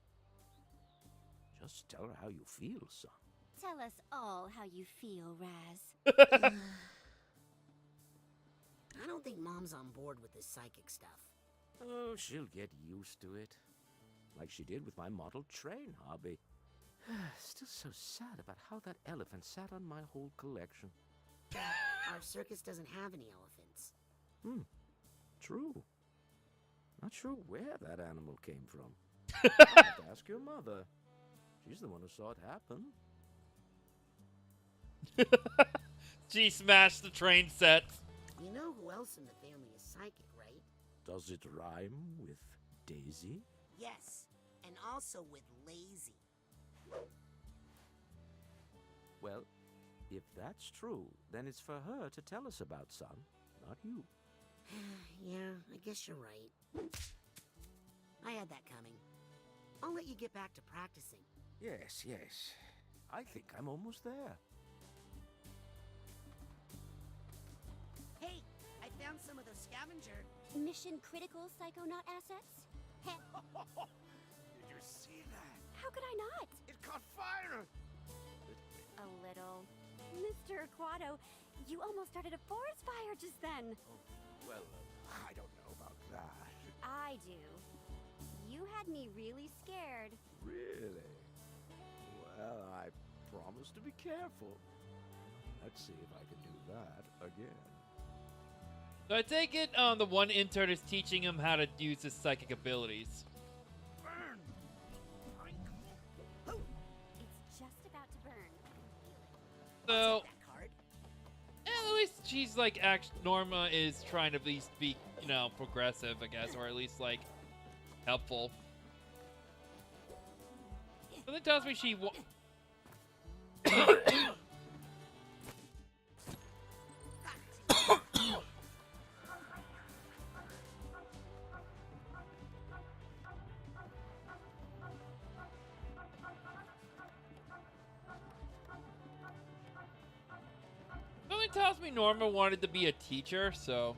Just tell her how you feel, son. Tell us all how you feel, Raz. I don't think Mom's on board with this psychic stuff. Oh, she'll get used to it. Like she did with my model train hobby. Still so sad about how that elephant sat on my whole collection. Our circus doesn't have any elephants. True. Not sure where that animal came from. I'll have to ask your mother. She's the one who saw it happen. She smashed the train set. You know who else in the family is psychic, right? Does it rhyme with Daisy? Yes, and also with lazy. Well, if that's true, then it's for her to tell us about, son, not you. Yeah, I guess you're right. I had that coming. I'll let you get back to practicing. Yes, yes. I think I'm almost there. Hey, I found some of those scavenger. Mission critical Psychonaut assets? Did you see that? How could I not? It caught fire! A little. Mr. Aquato, you almost started a forest fire just then. Well, I don't know about that. I do. You had me really scared. Really? Well, I promise to be careful. Let's see if I can do that again. So I take it the one intern is teaching him how to use his psychic abilities. Burn! It's just about to burn. So, That card. at least she's like, Norma is trying to at least be, progressive, I guess, or at least like helpful. Something tells me she. Something tells me Norma wanted to be a teacher, so.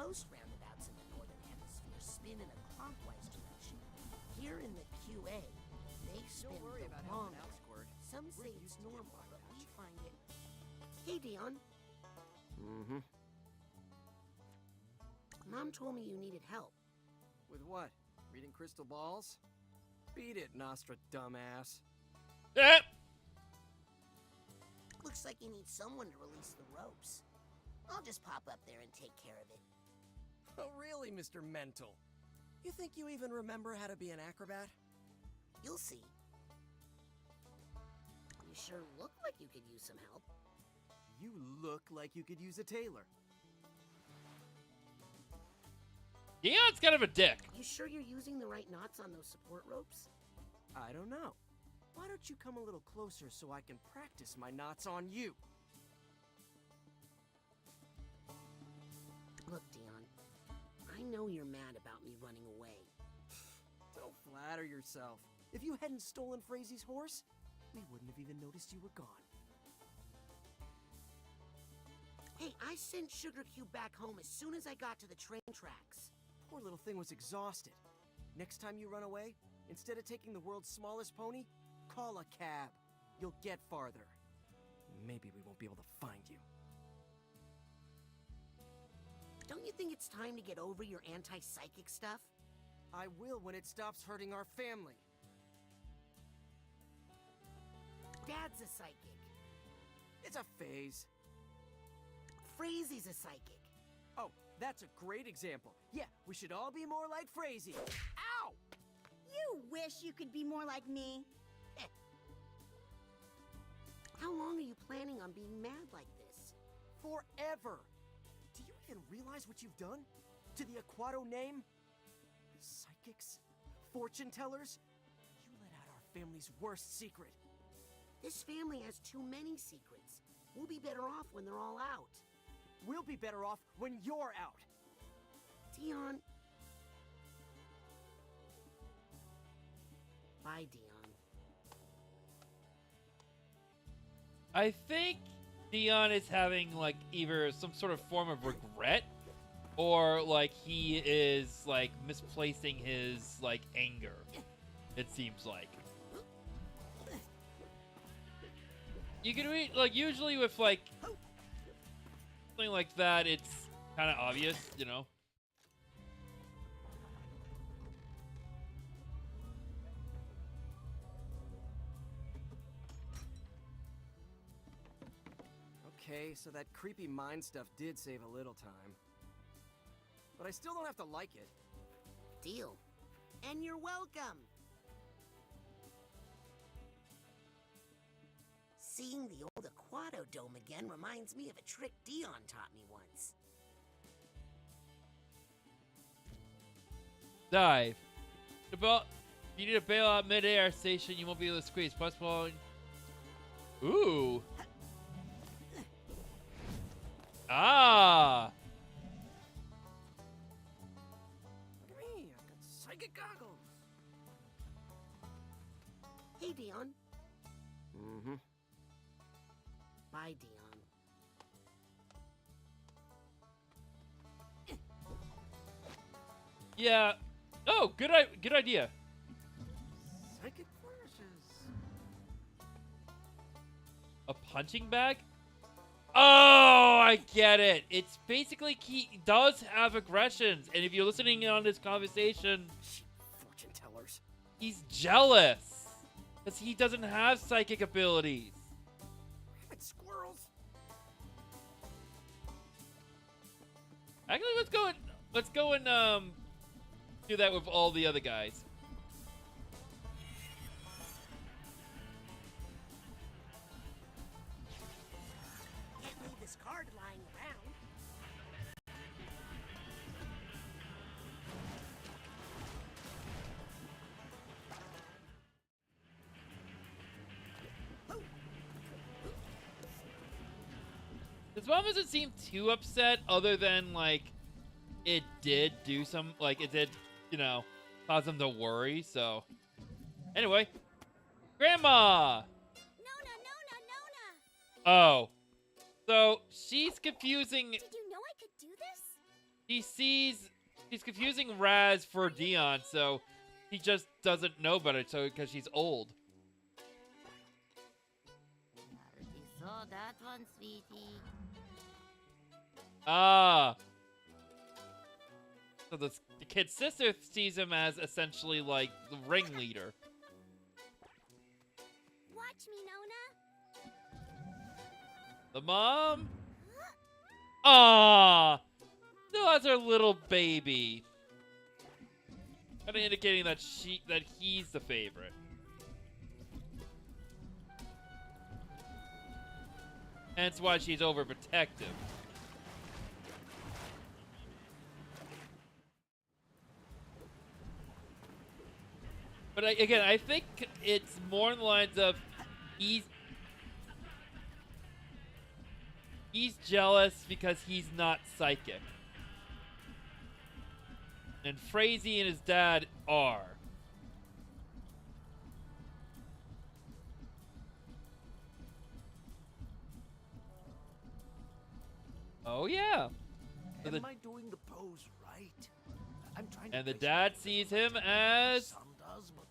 Most roundabouts in the northern hemisphere spin in a clockwise direction. Here in the QA, they spin the wrong way. Some say it's normal, but we find it... Hey, Dion. Mm-hmm. Mom told me you needed help. With what? Reading crystal balls? Beat it, Nostra dumbass. Looks like you need someone to release the ropes. I'll just pop up there and take care of it. Oh, really, Mr. Mental? You think you even remember how to be an acrobat? You'll see. You sure look like you could use some help. You look like you could use a tailor. Dion's kind of a dick. You sure you're using the right knots on those support ropes? I don't know. Why don't you come a little closer so I can practice my knots on you? Look, Dion, I know you're mad about me running away. Don't flatter yourself. If you hadn't stolen Frazy's horse, we wouldn't have even noticed you were gone. Hey, I sent Sugar Cube back home as soon as I got to the train tracks. Poor little thing was exhausted. Next time you run away, instead of taking the world's smallest pony, call a cab. You'll get farther. Maybe we won't be able to find you. Don't you think it's time to get over your anti-psychic stuff? I will when it stops hurting our family. Dad's a psychic. It's a phase. Frazy's a psychic. Oh, that's a great example. Yeah, we should all be more like Frazy. Ow! You wish you could be more like me. How long are you planning on being mad like this? Forever. Do you even realize what you've done? To the Aquato name? Psychics? Fortune tellers? You let out our family's worst secret. This family has too many secrets. We'll be better off when they're all out. We'll be better off when you're out. Dion. Bye, Dion. I think Dion is having, like, either some sort of form of regret or, like, he is, like, misplacing his, like, anger, it seems like. You can read, like, usually with, like, something like that, it's kind of obvious, you know? Okay, so that creepy mind stuff did save a little time. But I still don't have to like it. Deal. And you're welcome. Seeing the old Aquato Dome again reminds me of a trick Dion taught me once. Dive. If you need to bail out mid-air station, you won't be able to squeeze. Plus following. Ooh. Ah. Look at me, I've got psychic goggles. Hey, Dion. Mm-hmm. Bye, Dion. Yeah. Oh, good idea. Psychic flourishes. A punching bag? Oh, I get it. It's basically he does have aggressions, and if you're listening on this conversation, Fortune tellers. He's jealous because he doesn't have psychic abilities. Rabbit squirrels. Actually, let's go and do that with all the other guys. Can't leave this card lying around. His mom doesn't seem too upset, other than like it did do some, like it did, you know, cause him to worry. So anyway, Grandma. Nona. Oh, so she's confusing. Did you know I could do this? He's confusing Raz for Dion, so he just doesn't know better. So because she's old. Saw that one, sweetie. Ah. So the kid's sister sees him as essentially like the ringleader. Watch me, Nona. The mom? Ah. Still has her little baby. Kind of indicating that he's the favorite. Hence why she's overprotective. But again, I think it's more in the lines of he's jealous because he's not psychic. And Frazee and his dad are. Oh yeah. So Am I doing the pose right? I'm trying to. And the dad sees him as.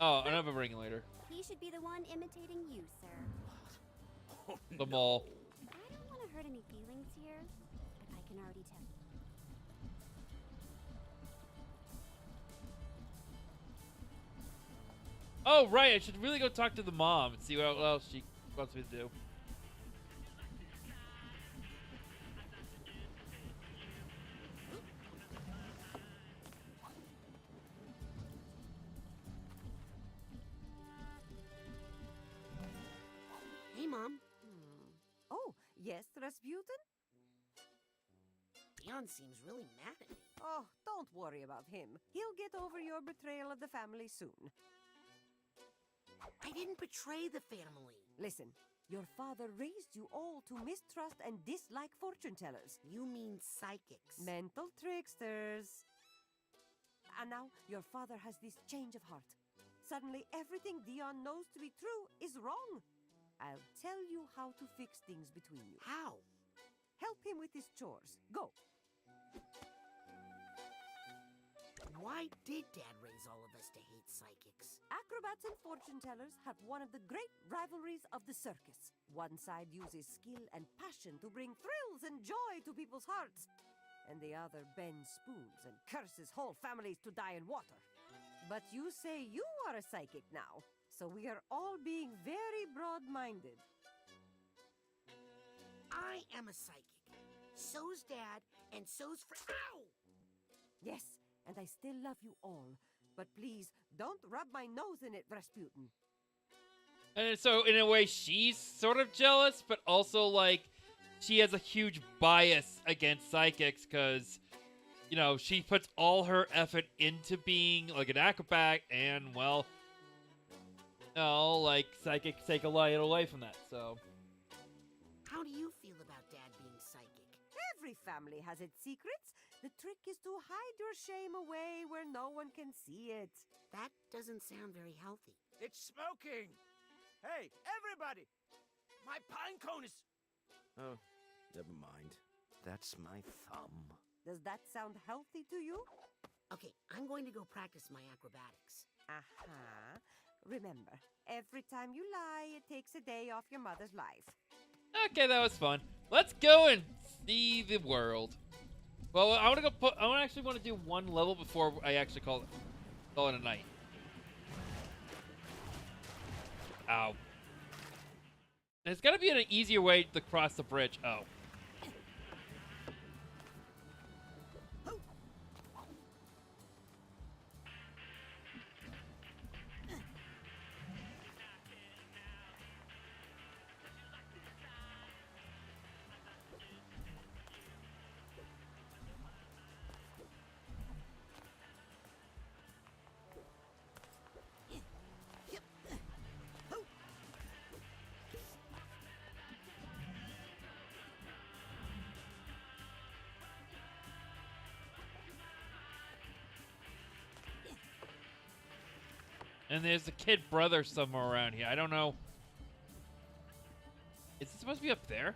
Oh, another ringleader. He should be the one imitating you, sir. Oh, The mole. I don't want to hurt any feelings here, but I can already tell. Oh right, I should really go talk to the mom and see what else she wants me to do. Hey, Mom. Oh, yes, Rasputin? Dion seems really mad at me. Oh, don't worry about him. He'll get over your betrayal of the family soon. I didn't betray the family. Listen, your father raised you all to mistrust and dislike fortune tellers. You mean psychics. Mental tricksters. And now your father has this change of heart. Suddenly everything Dion knows to be true is wrong. I'll tell you how to fix things between you. How? Help him with his chores. Go. Why did Dad raise all of us to hate psychics? Acrobats and fortune tellers have one of the great rivalries of the circus. One side uses skill and passion to bring thrills and joy to people's hearts, and the other bends spoons and curses whole families to die in water. But you say you are a psychic now, so we are all being very broad-minded. I am a psychic. So's Dad, and so's Ow! Yes, and I still love you all. But please, don't rub my nose in it, Rasputin. And so, in a way, she's sort of jealous, but also, like, she has a huge bias against psychics because, you know, she puts all her effort into being, like, an acrobat, and, well, no, like, psychics take a little away from that, so. How do you feel about Dad being psychic? Every family has its secrets. The trick is to hide your shame away where no one can see it. That doesn't sound very healthy. It's smoking! Hey, everybody! My pine cone is... Oh, never mind. That's my thumb. Does that sound healthy to you? Okay, I'm going to go practice my acrobatics. Uh-huh. Remember, every time you lie, it takes a day off your mother's life. Okay, that was fun. Let's go and see the world. Well, I want to go I actually want to do one level before I actually call it a night. Ow. There's got to be an easier way to cross the bridge. Oh. And there's a kid brother somewhere around here. I don't know. Is it supposed to be up there?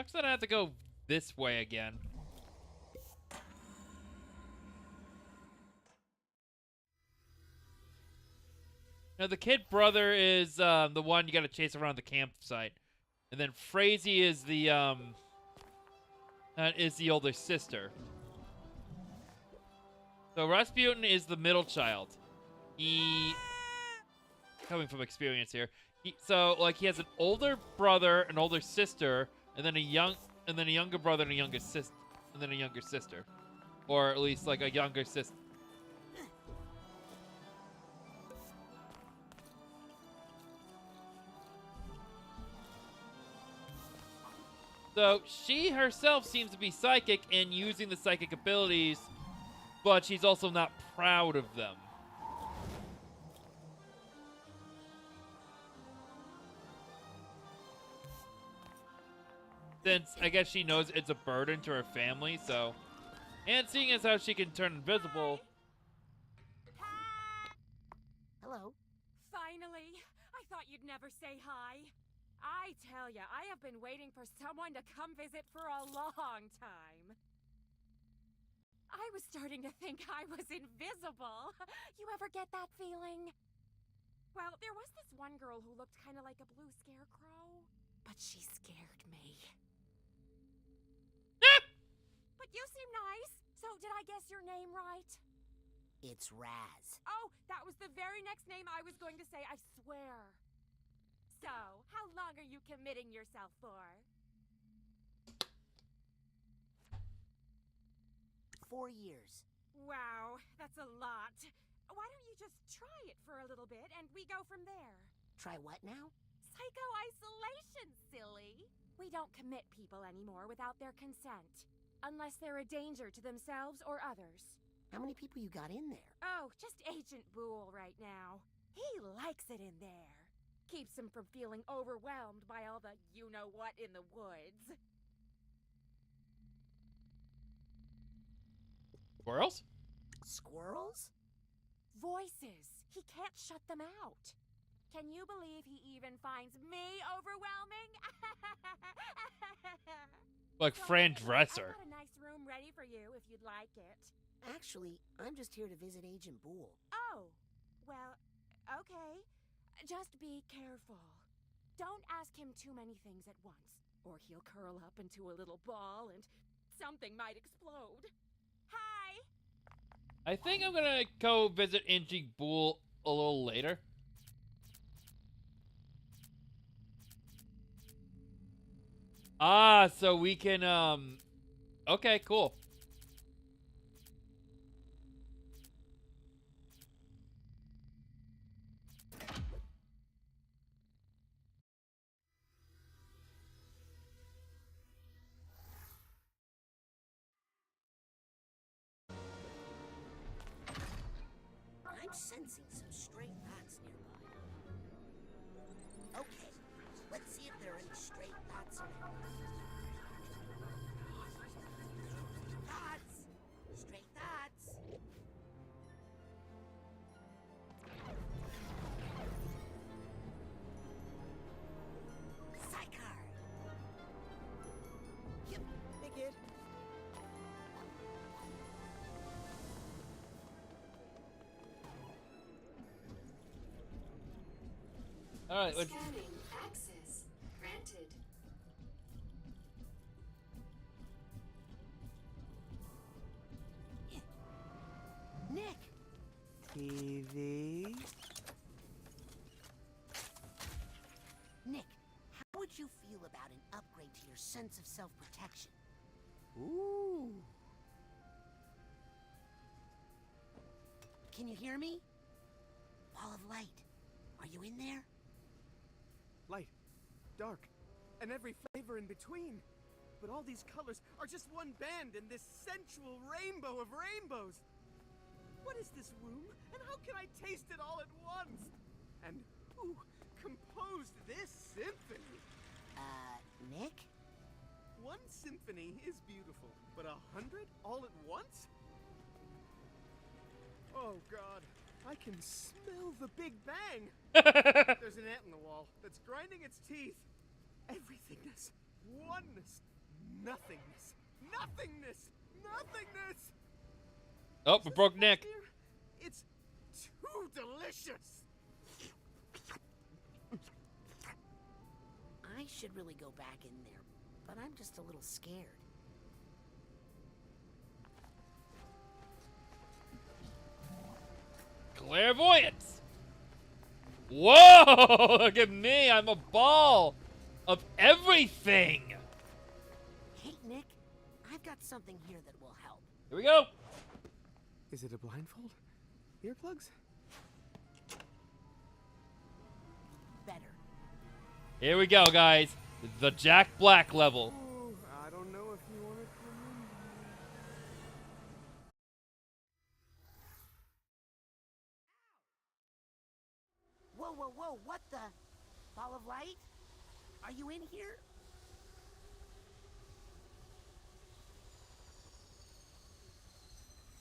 Sucks that I have to go this way again. Now, the kid brother is the one you gotta chase around the campsite. And then Frazee is the older sister. So Rasputin is the middle child. He, coming from experience here, so like he has an older brother, an older sister, and then a younger brother and a younger sister, and then a younger sister, or at least like a younger sister. So she herself seems to be psychic and using the psychic abilities, but she's also not proud of them. Since I guess she knows it's a burden to her family, so. And seeing as how she can turn invisible. Hello. Finally, I thought you'd never say hi. I tell ya, I have been waiting for someone to come visit for a long time. I was starting to think I was invisible. You ever get that feeling? Well, there was this one girl who looked kind of like a blue scarecrow, but she scared me. But you seem nice, so did I guess your name right? It's Raz. Oh, that was the very next name I was going to say, I swear. So, how long are you committing yourself for? 4 years. Wow, that's a lot. Why don't you just try it for a little bit and we go from there? Try what now? Psycho-isolation, silly. We don't commit people anymore without their consent. Unless they're a danger to themselves or others. How many people you got in there? Oh, just Agent Boole right now. He likes it in there. Keeps him from feeling overwhelmed by all the you-know-what in the woods. Squirrels? Squirrels? Voices. He can't shut them out. Can you believe he even finds me overwhelming? Like Fran Dresser. I've got a nice room ready for you if you'd like it. Actually, I'm just here to visit Agent Boole. Oh, well, okay. Just be careful. Don't ask him too many things at once, or he'll curl up into a little ball and something might explode. Hi! I think I'm gonna go visit Agent Boole a little later. Ah, so we can, okay, cool. I'm sensing some stray bats nearby. Okay, let's see if there are any stray bats around. Thoughts! Stray thoughts! Psychar! Yep, hey kid. All right, let's... Scanning access granted. Nick! TV? Nick, how would you feel about an upgrade to your sense of self-protection? Ooh. Can you hear me? Ball of light. Are you in there? Light, dark, and every flavor in between. But all these colors are just one band in this sensual rainbow of rainbows. What is this room, and how can I taste it all at once? And who composed this symphony? Nick? One symphony is beautiful, but 100 all at once? Oh God, I can smell the Big Bang. There's an ant in the wall that's grinding its teeth. Everythingness, oneness, nothingness, nothingness, nothingness. Oh, we broke Nick. It's too delicious. I should really go back in there, but I'm just a little scared. Clairvoyance! Whoa! Look at me! I'm a ball of everything! Hey, Nick, I've got something here that will help. Here we go! Is it a blindfold? Earplugs? Better. Here we go, guys. The Jack Black level. Ooh, I don't know if you want to come in. Whoa, whoa, whoa, what the? Ball of light? Are you in here?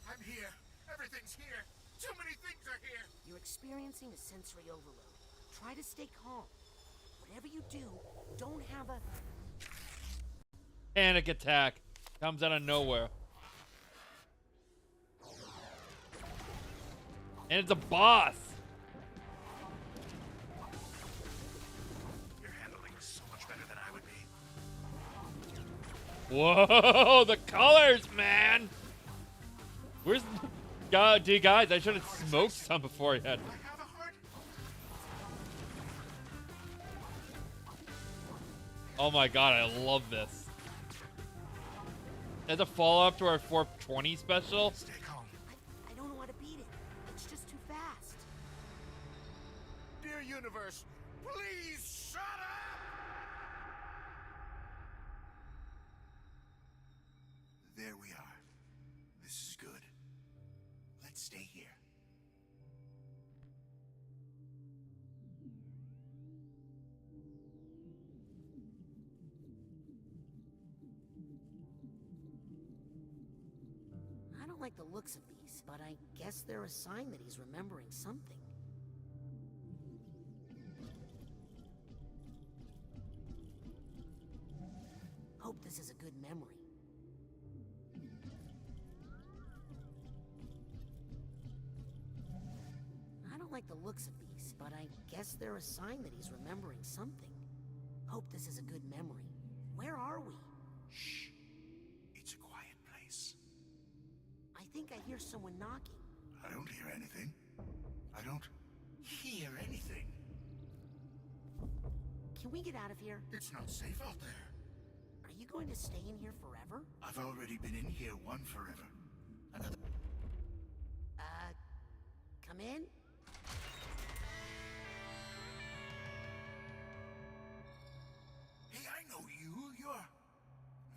I'm here. Everything's here. Too many things are here. You're experiencing a sensory overload. Try to stay calm. Whatever you do, don't have a... Panic attack. Comes out of nowhere. And it's a boss. You're handling this so much better than I would be. Whoa, the colors, man. Where's... God, dude, guys, I should have smoked some before I had... Oh my god, I love this. As a follow-up to our 420 special. Stay calm. I don't know how to beat it. It's just too fast. Dear universe, please shut up! There we are. This is good. Let's stay here. I don't like the looks of these, but I guess they're a sign that he's remembering something. Hope this is a good memory. I don't like the looks of these, but I guess they're a sign that he's remembering something. Hope this is a good memory. Where are we? Shh. It's a quiet place. I think I hear someone knocking. I don't hear anything. I don't hear anything. Can we get out of here? It's not safe out there. Are you going to stay in here forever? I've already been in here one forever. Another... Come in? Hey, I know you. You're...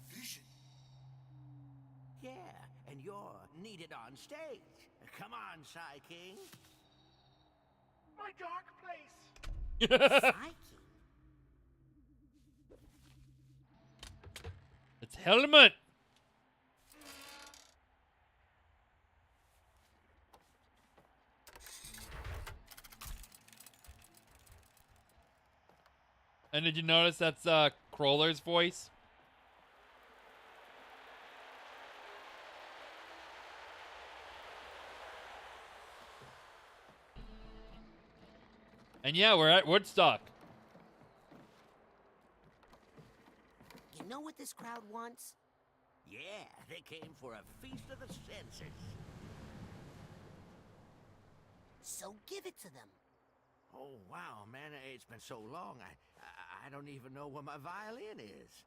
Vision. Yeah, and you're needed on stage. Come on, Psy King. My dark place. Psyche. It's Helmet. And did you notice that's Crawler's voice? And yeah, we're at Woodstock. You know what this crowd wants? Yeah, they came for a feast of the senses. So give it to them. Oh, wow, man, it's been so long, I don't even know where my violin is.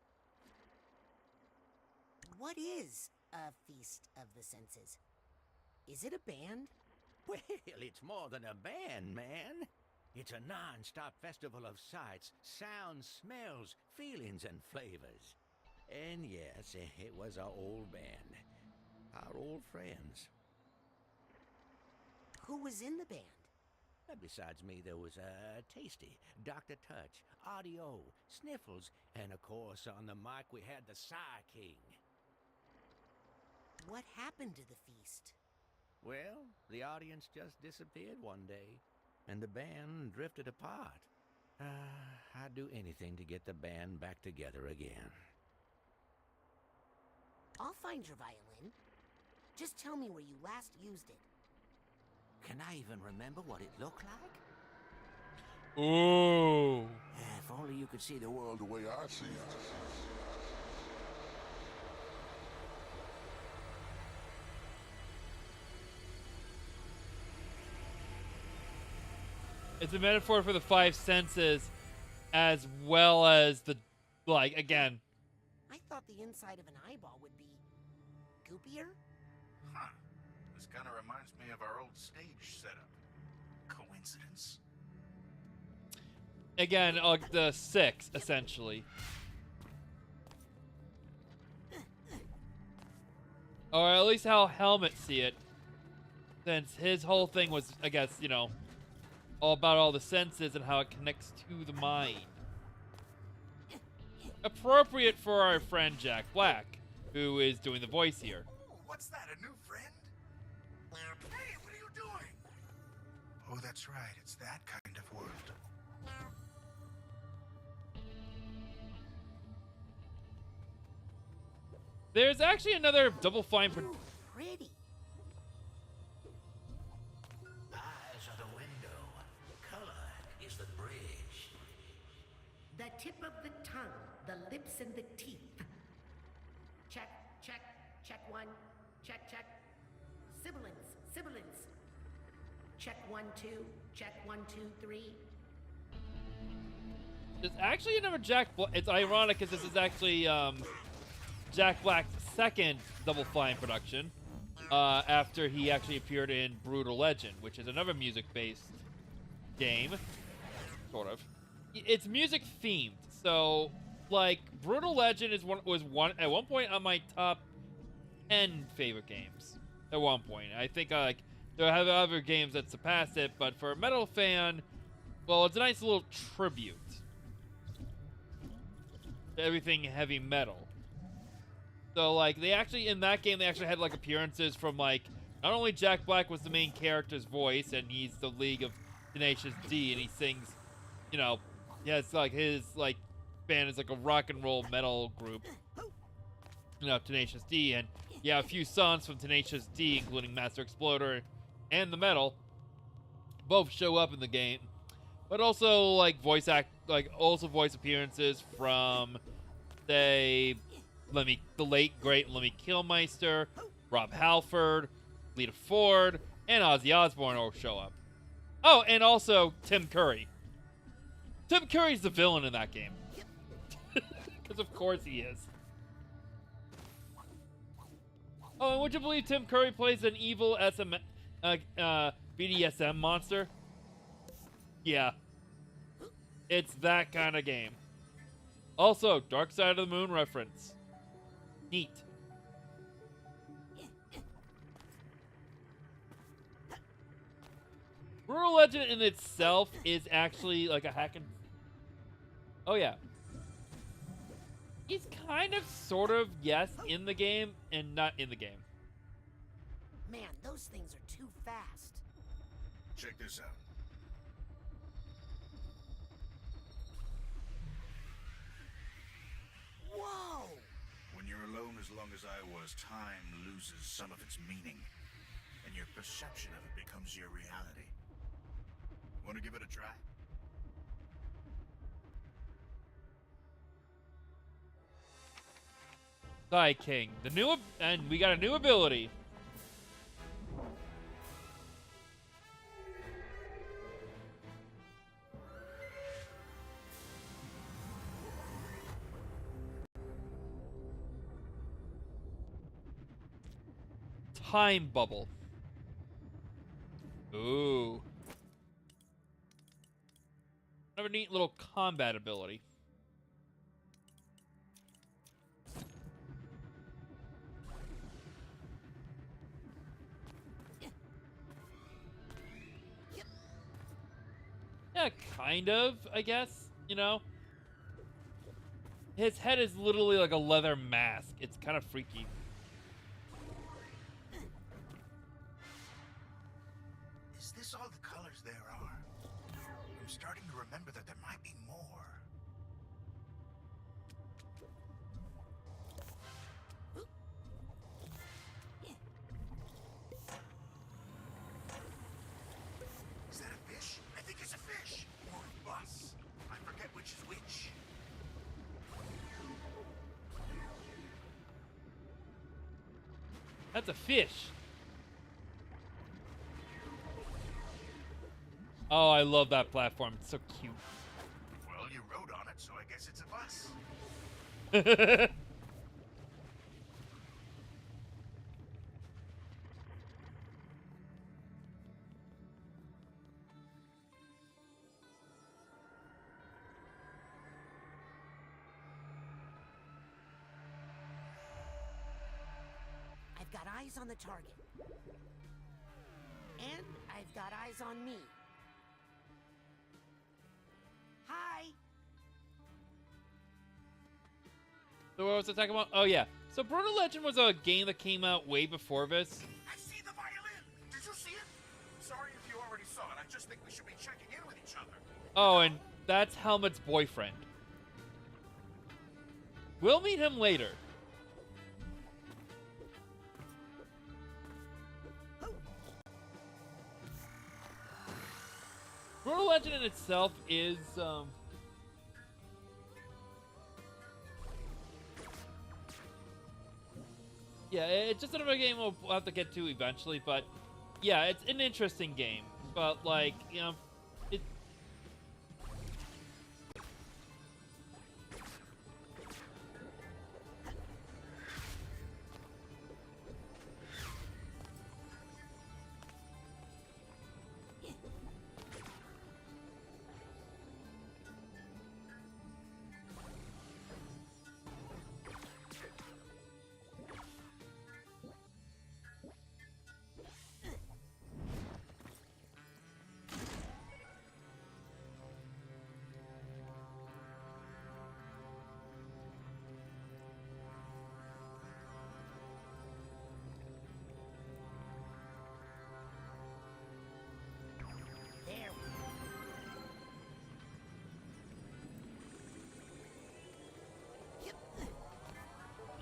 What is a Feast of the Senses? Is it a band? Well, it's more than a band, man. It's a non-stop festival of sights, sounds, smells, feelings, and flavors. And yes, it was our old band. Our old friends. Who was in the band? Besides me, there was Tasty, Dr. Touch, Audio, Sniffles, and of course on the mic we had the Psy King. What happened to the feast? Well, the audience just disappeared one day, and the band drifted apart. I'd do anything to get the band back together again. I'll find your violin. Just tell me where you last used it. Can I even remember what it looked like? Ooh. If only you could see the world the way I see it. It's a metaphor for the five senses, as well as the, like, again. I thought the inside of an eyeball would be goopier. Huh. This kind of reminds me of our old stage setup. Coincidence? Again, like the six, essentially. Or at least how Helmet see it. Since his whole thing was, I guess, you know, all about all the senses and how it connects to the mind. Appropriate for our friend Jack Black, who is doing the voice here. What's that, a new friend? Hey, what are you doing? Oh, that's right, it's that kind of world. There's actually another Double Fine. Pretty. Eyes are the window. Color is the bridge. The tip of the tongue, the lips and the teeth. Check, check, check one, check, check. Sibilants, sibilants. Check 1, 2, check 1, 2, 3. There's actually another Jack Black. It's ironic because this is actually Jack Black's second Double Fine production after he actually appeared in Brutal Legend, which is another music-based game, sort of. It's music themed, so like Brutal Legend was at one point on my top 10 favorite games. At one point, I think like there have other games that surpassed it, but for a metal fan, well, it's a nice little tribute to everything heavy metal. So, like, they actually, in that game, they actually had, like, appearances from, like, not only Jack Black was the main character's voice, and he's the lead of Tenacious D, and he sings, you know, he has, like, his, like, band is, like, a rock and roll metal group, you know, Tenacious D, and, yeah, a few songs from Tenacious D, including Master Exploder and The Metal, both show up in the game, but also, like, voice appearances from, say, the late great Lemmy Kilmister, Rob Halford, Lita Ford, and Ozzy Osbourne will show up. Oh, and also Tim Curry. Tim Curry's the villain in that game. Because of course he is. Oh, and would you believe Tim Curry plays an evil BDSM monster? Yeah. It's that kind of game. Also, Dark Side of the Moon reference. Neat. Brutal Legend in itself is actually like a hack and... Oh, yeah. He's kind of, sort of, yes, in the game and not in the game. Man, those things are too fast. Check this out. Whoa! When you're alone as long as I was, time loses some of its meaning, and your perception of it becomes your reality. Want to give it a try? Psy King. And we got a new ability. Time Bubble. Ooh. Another neat little combat ability. Yeah, kind of, I guess, you know? His head is literally like a leather mask. It's kind of freaky. Is this all the colors there are? I'm starting to remember remember that there might be more. Is that a fish? I think it's a fish. Or a bus. I forget which is which. That's a fish. Oh, I love that platform. It's so cute. Well, you rode on it, so I guess it's a bus. I've got eyes on the target. And I've got eyes on me. Hi! So what was I talking about? Oh, yeah. So Brutal Legend was a game that came out way before this. I see the violin! Did you see it? Sorry if you already saw it. I just think we should be checking in with each other. Oh, and that's Helmet's boyfriend. We'll meet him later. Brutal Legend in itself is, yeah, it's just another game we'll have to get to eventually, but yeah, it's an interesting game. But, like, you know, it...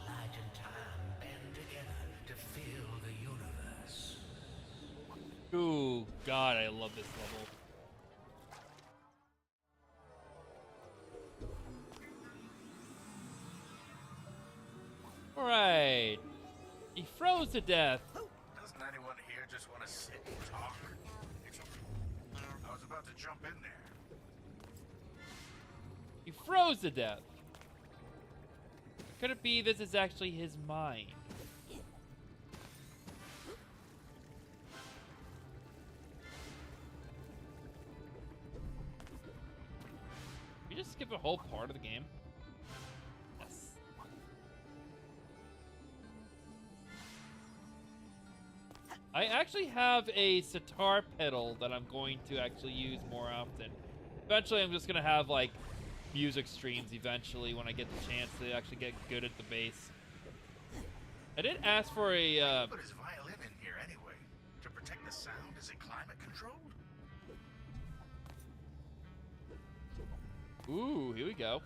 Light and time band together to fill the universe. Ooh, God, I love this level. Alright. He froze to death. Doesn't anyone here just want to sit and talk? I was about to jump in there. He froze to death. Could it be this is actually his mind? Did we just skip a whole part of the game? Yes. I actually have a sitar pedal that I'm going to actually use more often. Eventually, I'm just going to have, like, music streams eventually when I get the chance to actually get good at the bass. I did ask for a, Put his violin in here anyway. To protect the sound, is it climate controlled? Ooh, here we go.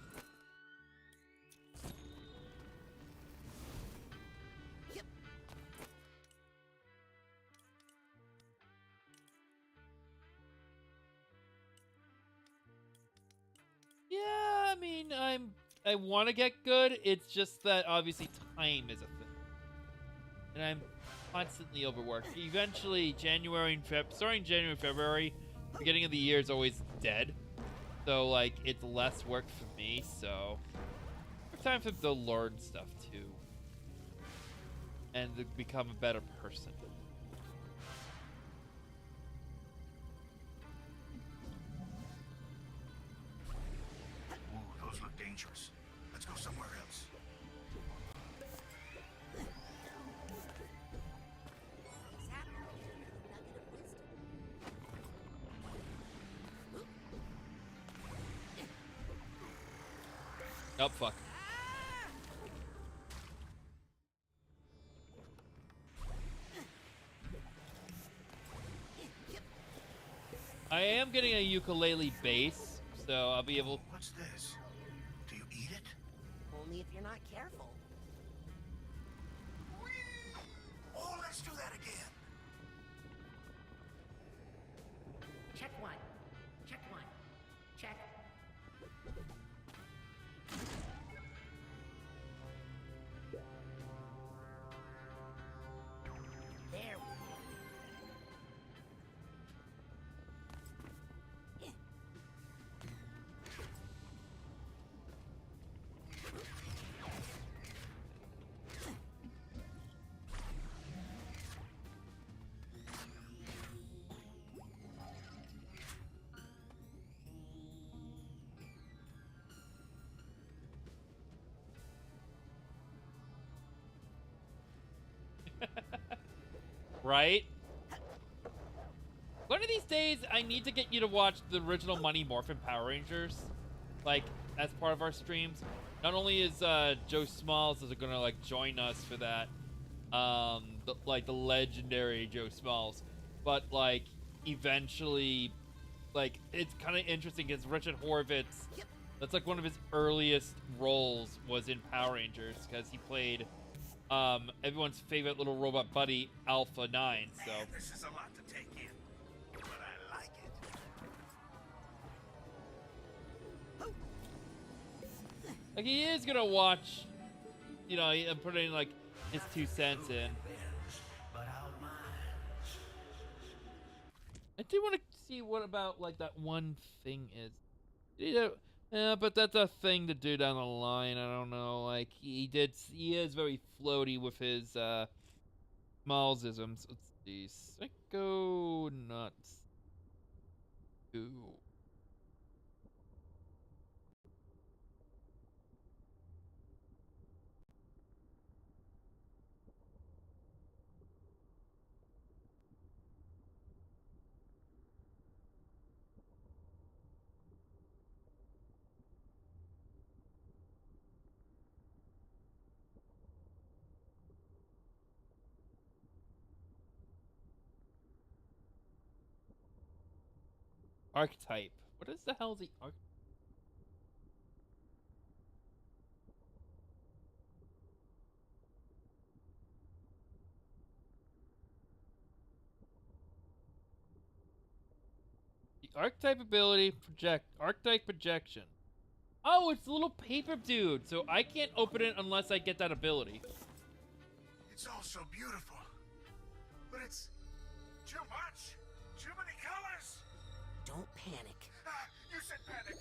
Yeah, I mean, I want to get good. It's just that obviously time is a thing, and I'm constantly overworked. Eventually, starting January, February, beginning of the year is always dead. So like, it's less work for me. So, it's time for to learn stuff too, and to become a better person. Ooh, those look dangerous. Let's go somewhere else. Oh, fuck. I am getting a ukulele bass so I'll be able. What's this? Do you eat it? Only if you're not careful. Oh, let's do that again. Check one. Check one. Check. There we go. Right? One of these days, I need to get you to watch the original Mighty Morphin Power Rangers, like, as part of our streams. Not only is Joe Smalls is gonna like join us for that, the legendary Joe Smalls, but like eventually, like it's kind of interesting because Richard Horvitz, that's like one of his earliest roles was in Power Rangers because he played everyone's favorite little robot buddy, Alpha 9. So Man, this is a lot to take in, but I like it. like he is gonna watch, you know, and put in like his 2 cents in. I do want to see what about like that one thing is. Yeah, but that's a thing to do down the line. I don't know. Like he is very floaty with his Smallsisms. Let's see, Psychonauts 2. Archetype. What is the hell is the archetype? The archetype ability archetype projection. Oh, it's a little paper dude, so I can't open it unless I get that ability. It's all so beautiful, but it's too much. Too many colors. Don't panic. Ah, you said panic.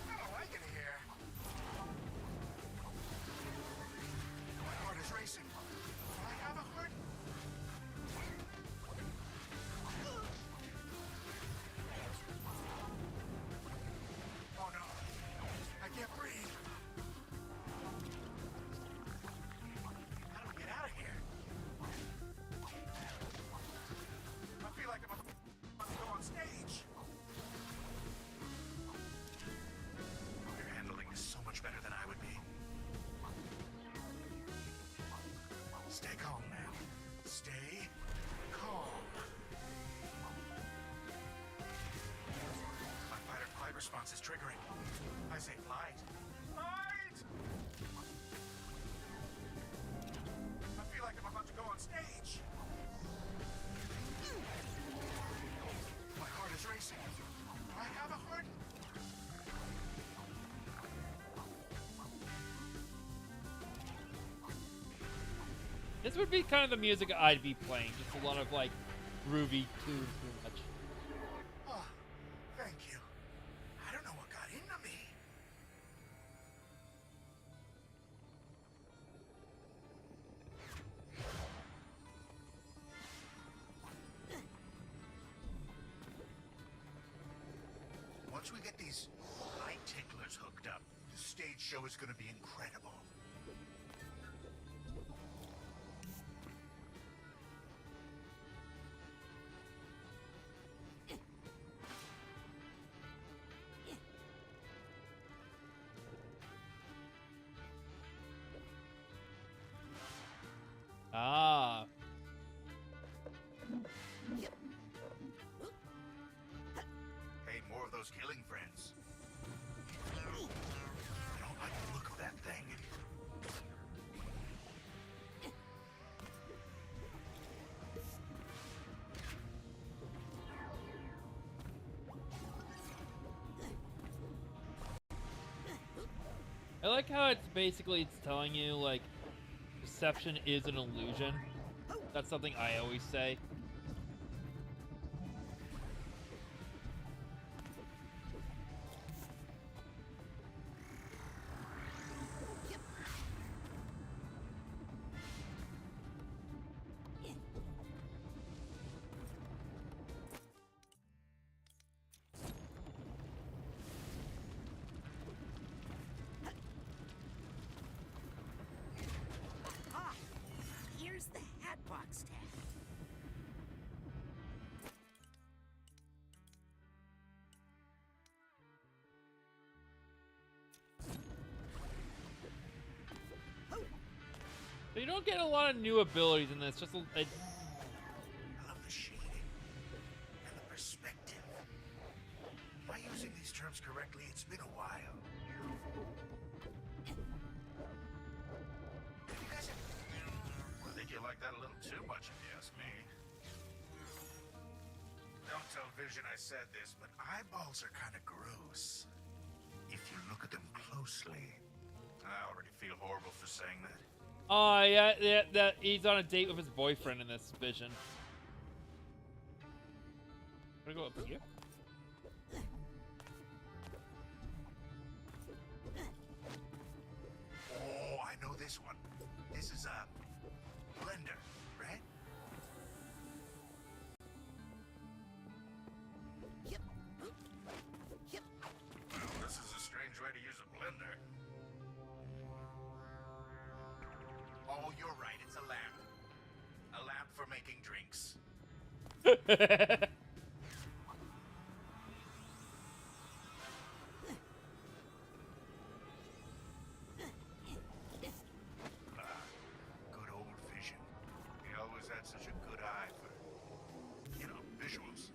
I don't like it here. My heart is racing. I have a heart. Oh no, I can't breathe. How do we get out of here? I feel like I'm about to go on stage. You're handling this so much better than I would be. Stay calm, man. Stay calm. My fight or flight response is triggering. I say flight. Flight! I feel like I'm about to go on stage. My heart is racing. I have a heart. This would be kind of the music I'd be playing. Just a lot of like groovy tunes, pretty much. Oh, thank you. I don't know what got into me. Once we get these light ticklers hooked up, the stage show is going to be incredible. I like how it's telling you, like, perception is an illusion. That's something I always say. Here's the Hatbox tag. So you don't get a lot of new abilities in this. Just I love the shading and the perspective. Am I using these terms correctly? It's been a while. You guys I think you like that a little too much, if you ask me. Don't tell Vision I said this, but eyeballs are kind of gross. If you look at them closely. I already feel horrible for saying that. oh yeah, that he's on a date with his boyfriend in this vision. Wanna go up here? Oh, I know this one. This is a blender, right? Yep. Well, this is a strange way to use a blender. Oh, you're right. It's a lamp. A lamp for making drinks. Good old Vision. He always had such a good eye for, visuals.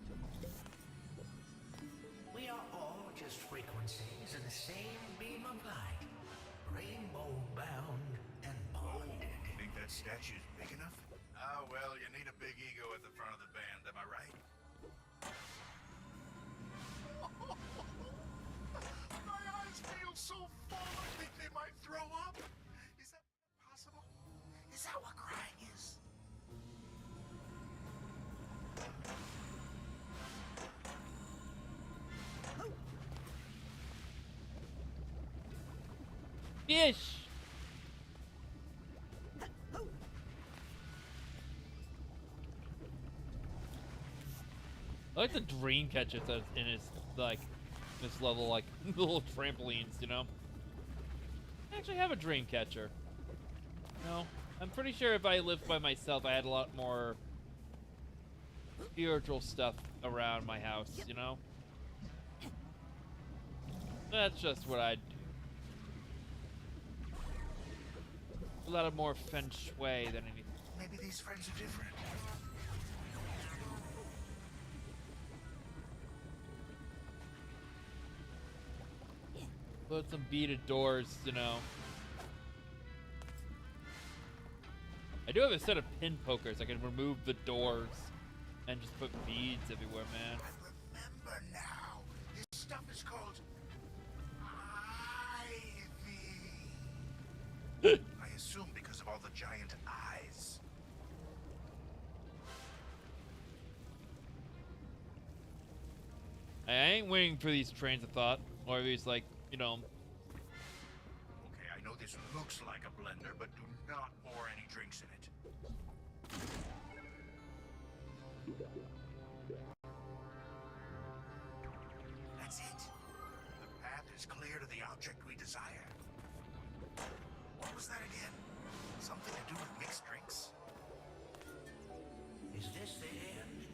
We are all just frequencies in the same beam of light, rainbow-bound and bonded. Think that statue's big enough? Ah, well, you need a big ego at the front of the band, am I right? My eyes feel so full, I think they might throw up. Is that possible? Is that what crying is? Fish! I like the dream catcher that's in his, like, this level, like, little trampolines, you know? I actually have a dream catcher. No, I'm pretty sure if I lived by myself, I had a lot more spiritual stuff around my house, you know? That's just what I'd do. A lot of more feng shui than anything. Maybe these friends are different. Put some beaded doors, you know. I do have a set of pin pokers. I can remove the doors and just put beads everywhere, man. I remember now. This stuff is called ivy. I assume because of all the giant eyes. I ain't waiting for these trains of thought, or these, like, you know. Okay, I know this looks like a blender, but do not pour any drinks in it. That's it. The path is clear to the object we desire. What was that again? Something to do with mixed drinks? Is this the end?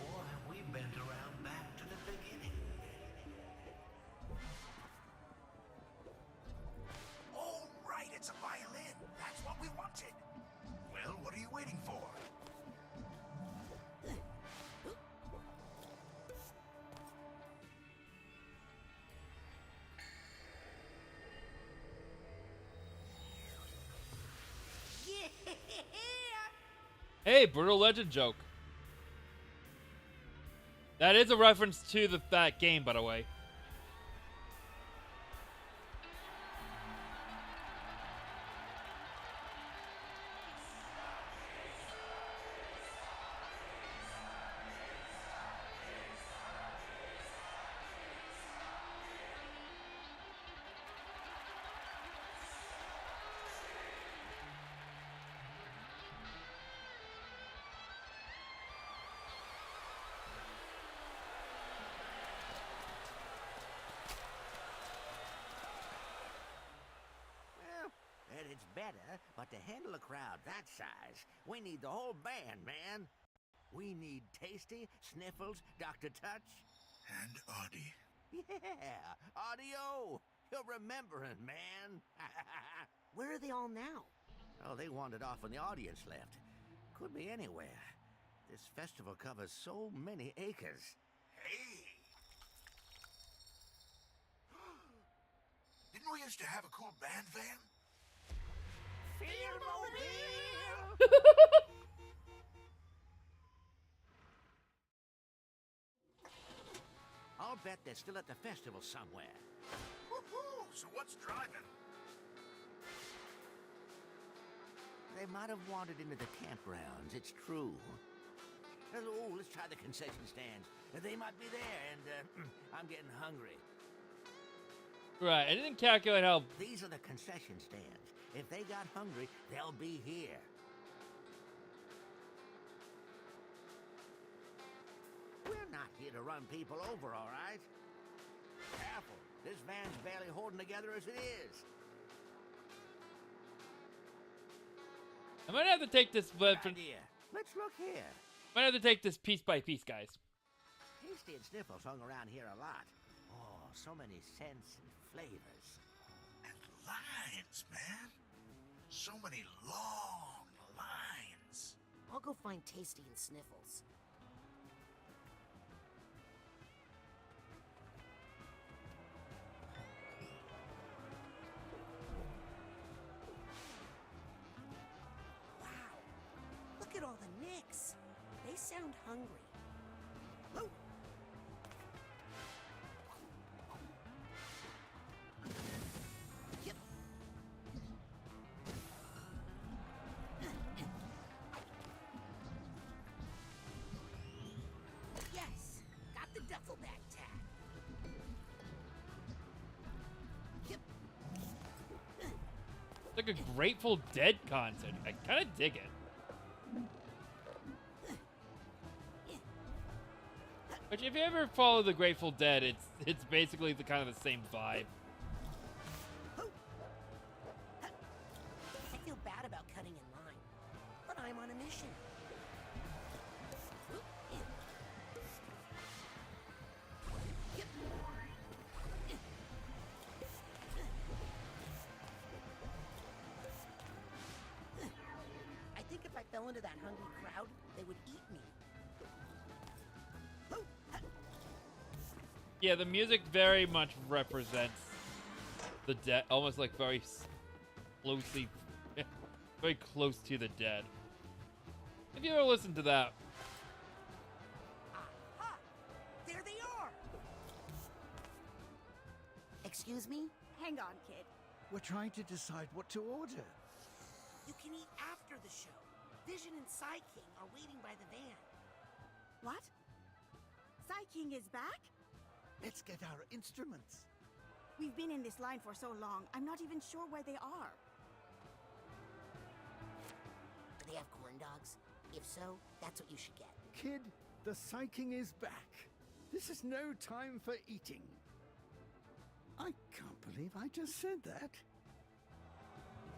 Or have we bent around back to the beginning? Oh, right, it's a violin. That's what we wanted. Well, what are you waiting for? Hey, Brutal Legend joke. That is a reference to that game, by the way. gets better, but to handle a crowd that size, we need the whole band, man. We need Tasty, Sniffles, Dr. Touch. And Audie. Yeah, Audio. You're remembering, man. Where are they all now? Oh, they wandered off when the audience left. Could be anywhere. This festival covers so many acres. Hey! Didn't we used to have a cool band van? I'll bet they're still at the festival somewhere. Woohoo! So what's driving? They might have wandered into the campgrounds, it's true. Oh, let's try the concession stands. They might be there, and I'm getting hungry. Right, I didn't calculate how... These are the concession stands. If they got hungry, they'll be here. We're not here to run people over, all right? Careful. This van's barely holding together as it is. I might have to take this... idea. Let's look here. Might have to take this piece by piece, guys. Tasty and Sniffles hung around here a lot. Oh, so many scents and flavors. And lines, man. So many long lines. I'll go find Tasty and Sniffles. Wow. Look at all the nicks. They sound hungry. Oh. Yep. Yes, got the duffel bag tag. Yep. It's like a Grateful Dead concert. I kind of dig it. Which, if you ever follow the Grateful Dead, it's basically the kind of the same vibe. I feel bad about cutting in line, but I'm on a mission. I think if I fell into that hungry crowd, they would eat me. Yeah, the music very much represents the dead, almost like very closely, very close to the dead. If you ever listen to that. Aha! There they are! Excuse me? Hang on, kid. We're trying to decide what to order. You can eat after the show. Vision and Psy King are waiting by the van. What? Psy King is back? Let's get our instruments. We've been in this line for so long, I'm not even sure where they are. Do they have corn dogs? If so, that's what you should get. Kid, the Psyking is back. This is no time for eating. I can't believe I just said that.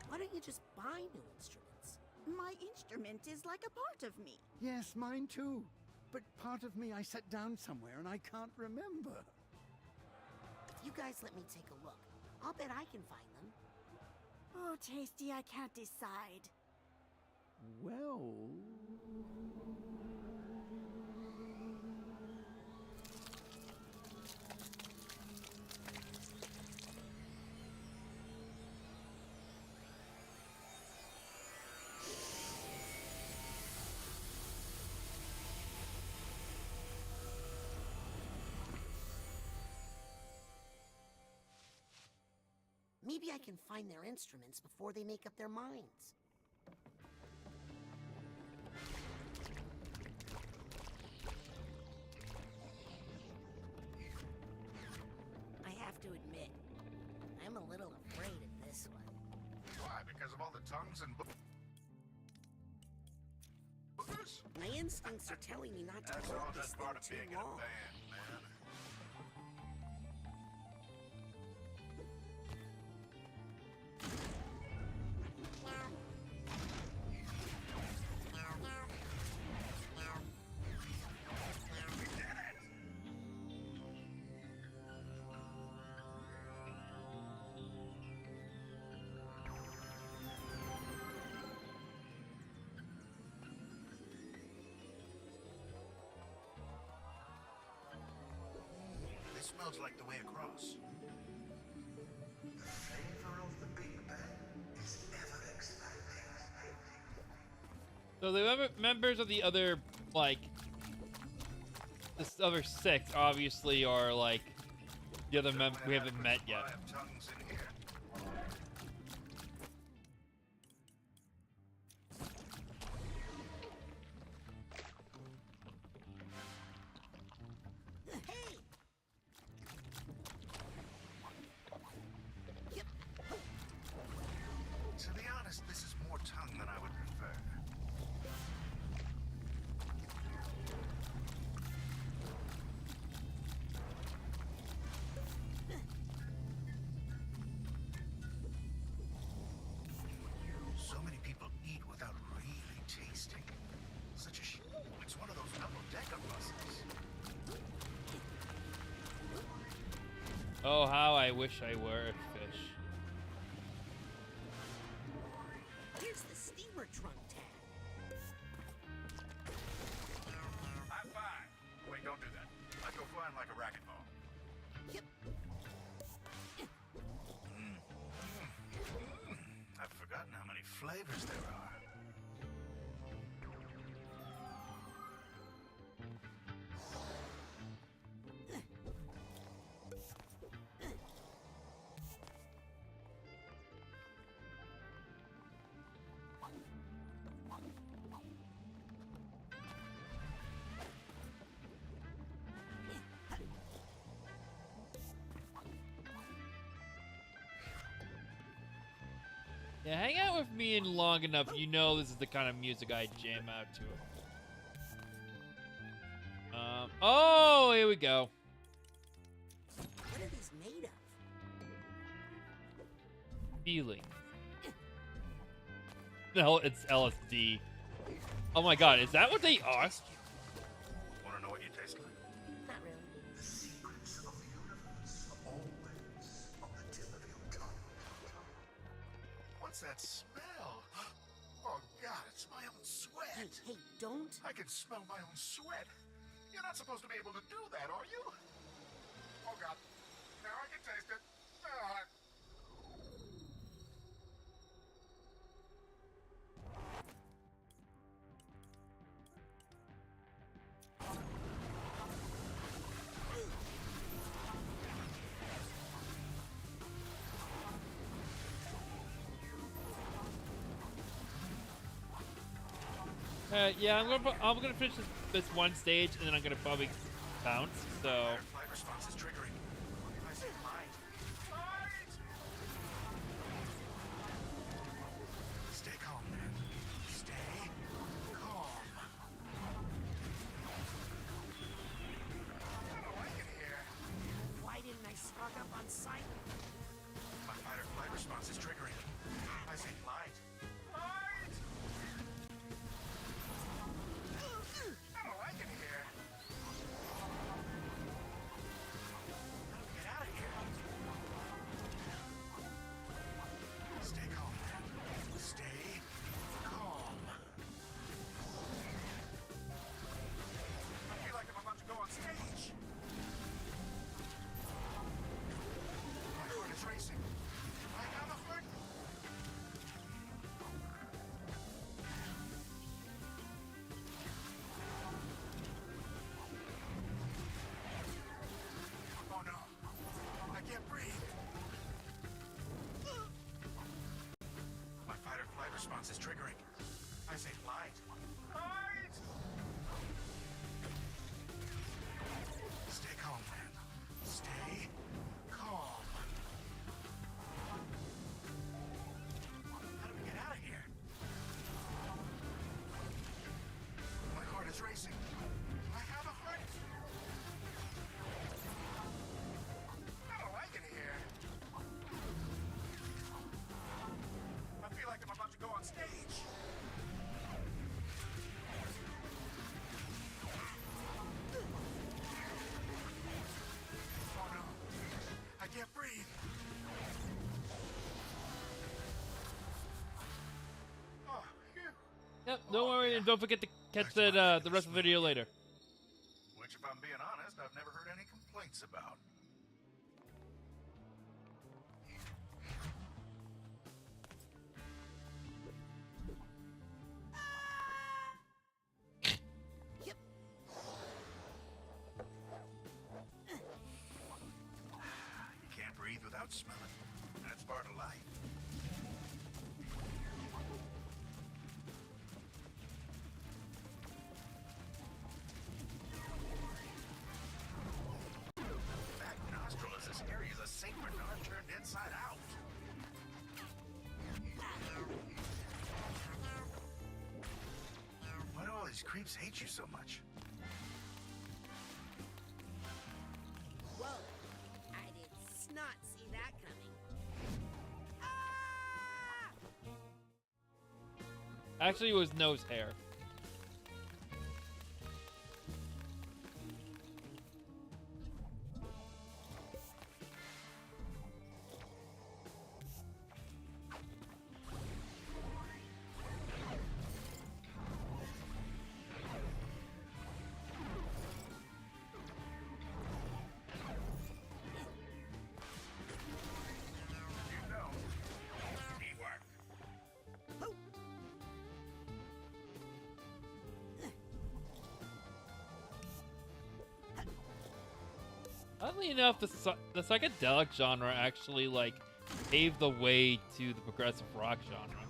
Why don't you just buy new instruments? My instrument is like a part of me. Yes, mine too. But part of me I set down somewhere and I can't remember. If you guys let me take a look, I'll bet I can find them. Oh, Tasty, I can't decide. Well... Maybe I can find their instruments before they make up their minds. I have to admit, I'm a little afraid of this one. Why? Because of all the tongues and boogers? My instincts are telling me not to That's hold all this just thing part of too being in a long. band, man. smells like the way across. The flavor of the Big Bang is ever expanding. So the other members of the other, like, this other 6 obviously are, like, the other we haven't met yet. To be honest, this is more tongue than I would prefer. So many people eat without really tasting. Such a it's one of those double-decker buses. Oh, how I wish I were a fish. Here's the steamer trunk tag. High five! Wait, don't do that. I'd go flying like a racquetball. Yep. I've forgotten how many flavors there are. Yeah, hang out with me in long enough, you know this is the kind of music I jam out to. Oh, here we go. What are these made of? Feeling. No, it's LSD. Oh my god, is that what they are? Want to know what you taste like? Not really. The secrets of the universe are always on the tip of your tongue. What's that smell? Oh God, it's my own sweat. Hey, don't. I can smell my own sweat. You're not supposed to be able to do that, are you? Oh God, now I can taste it. Yeah, I'm gonna finish this one stage, and then I'm gonna probably bounce. So. Flight response is triggering. I see light. Stay calm, man. Stay calm. I don't like it here. Why didn't I start up on sight? My fight or flight response is triggering. I see light. Light! I don't like it here. How do we get out of here? Stay calm, man. Stay calm. I feel like I'm about to go on stage. My heart is racing. I have a heart. Oh no. I can't breathe. My fight or flight response is triggering. I say light. Light! Stay calm, man. Stay calm. How do we get out of here? My heart is racing. I have a heart. I don't like it here. I feel like I'm about to go on stage. Oh no. I can't breathe. Oh, phew. Yep. Don't worry, and don't forget to catch the rest of the video later. Which, if I'm being honest, I've never heard any complaints about. don't smell it. That's part of life. That nostril is as hairy as a Saint Bernard turned inside out. Why do all these creeps hate you so much? Whoa, I did not see that coming. Actually, it was nose hair. Oddly enough, the psychedelic genre actually like paved the way to the progressive rock genre.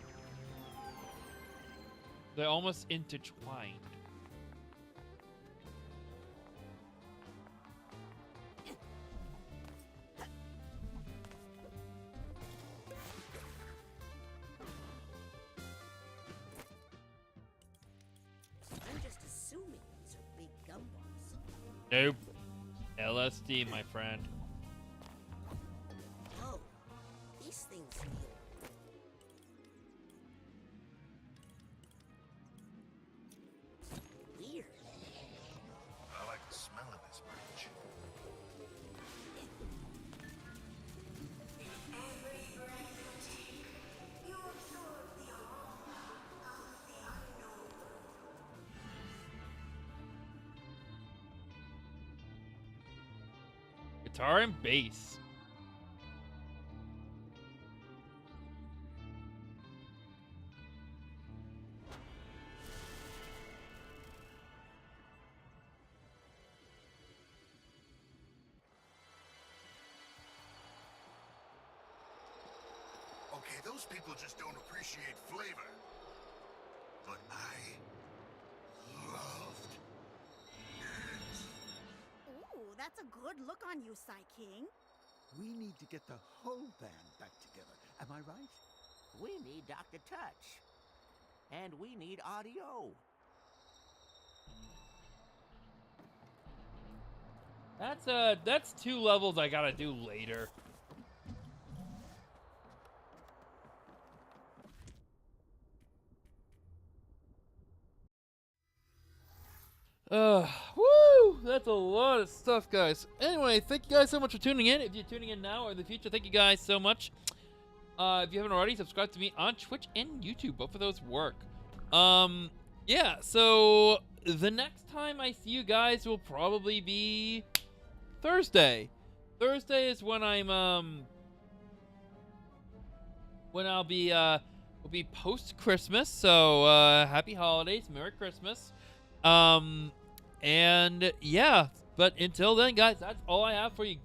They're almost intertwined. I'm just assuming these are big gumballs. Nope. LSD, my friend. Oh, these things feel weird. I like the smell of this branch. Every breath you take, you absorb the aroma of the unknown. Guitar and bass. Okay, those people just don't appreciate flavor. But I loved it. Ooh, that's a good look on you, Psy King. We need to get the whole band back together. Am I right? We need Dr. Touch. And we need audio. That's 2 levels I gotta do later. Woo! That's a lot of stuff, guys. Anyway, thank you guys so much for tuning in. If you're tuning in now or in the future, thank you guys so much. If you haven't already, subscribe to me on Twitch and YouTube. Both of those work. Yeah, so the next time I see you guys will probably be Thursday. Thursday is when I'll be will be post Christmas. So happy holidays, Merry Christmas. And yeah, but until then, guys, that's all I have for you.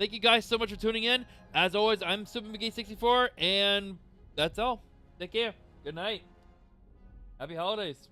Thank you guys so much for tuning in. As always, I'm SuperMcGee's64, and that's all. Take care. Good night. Happy holidays.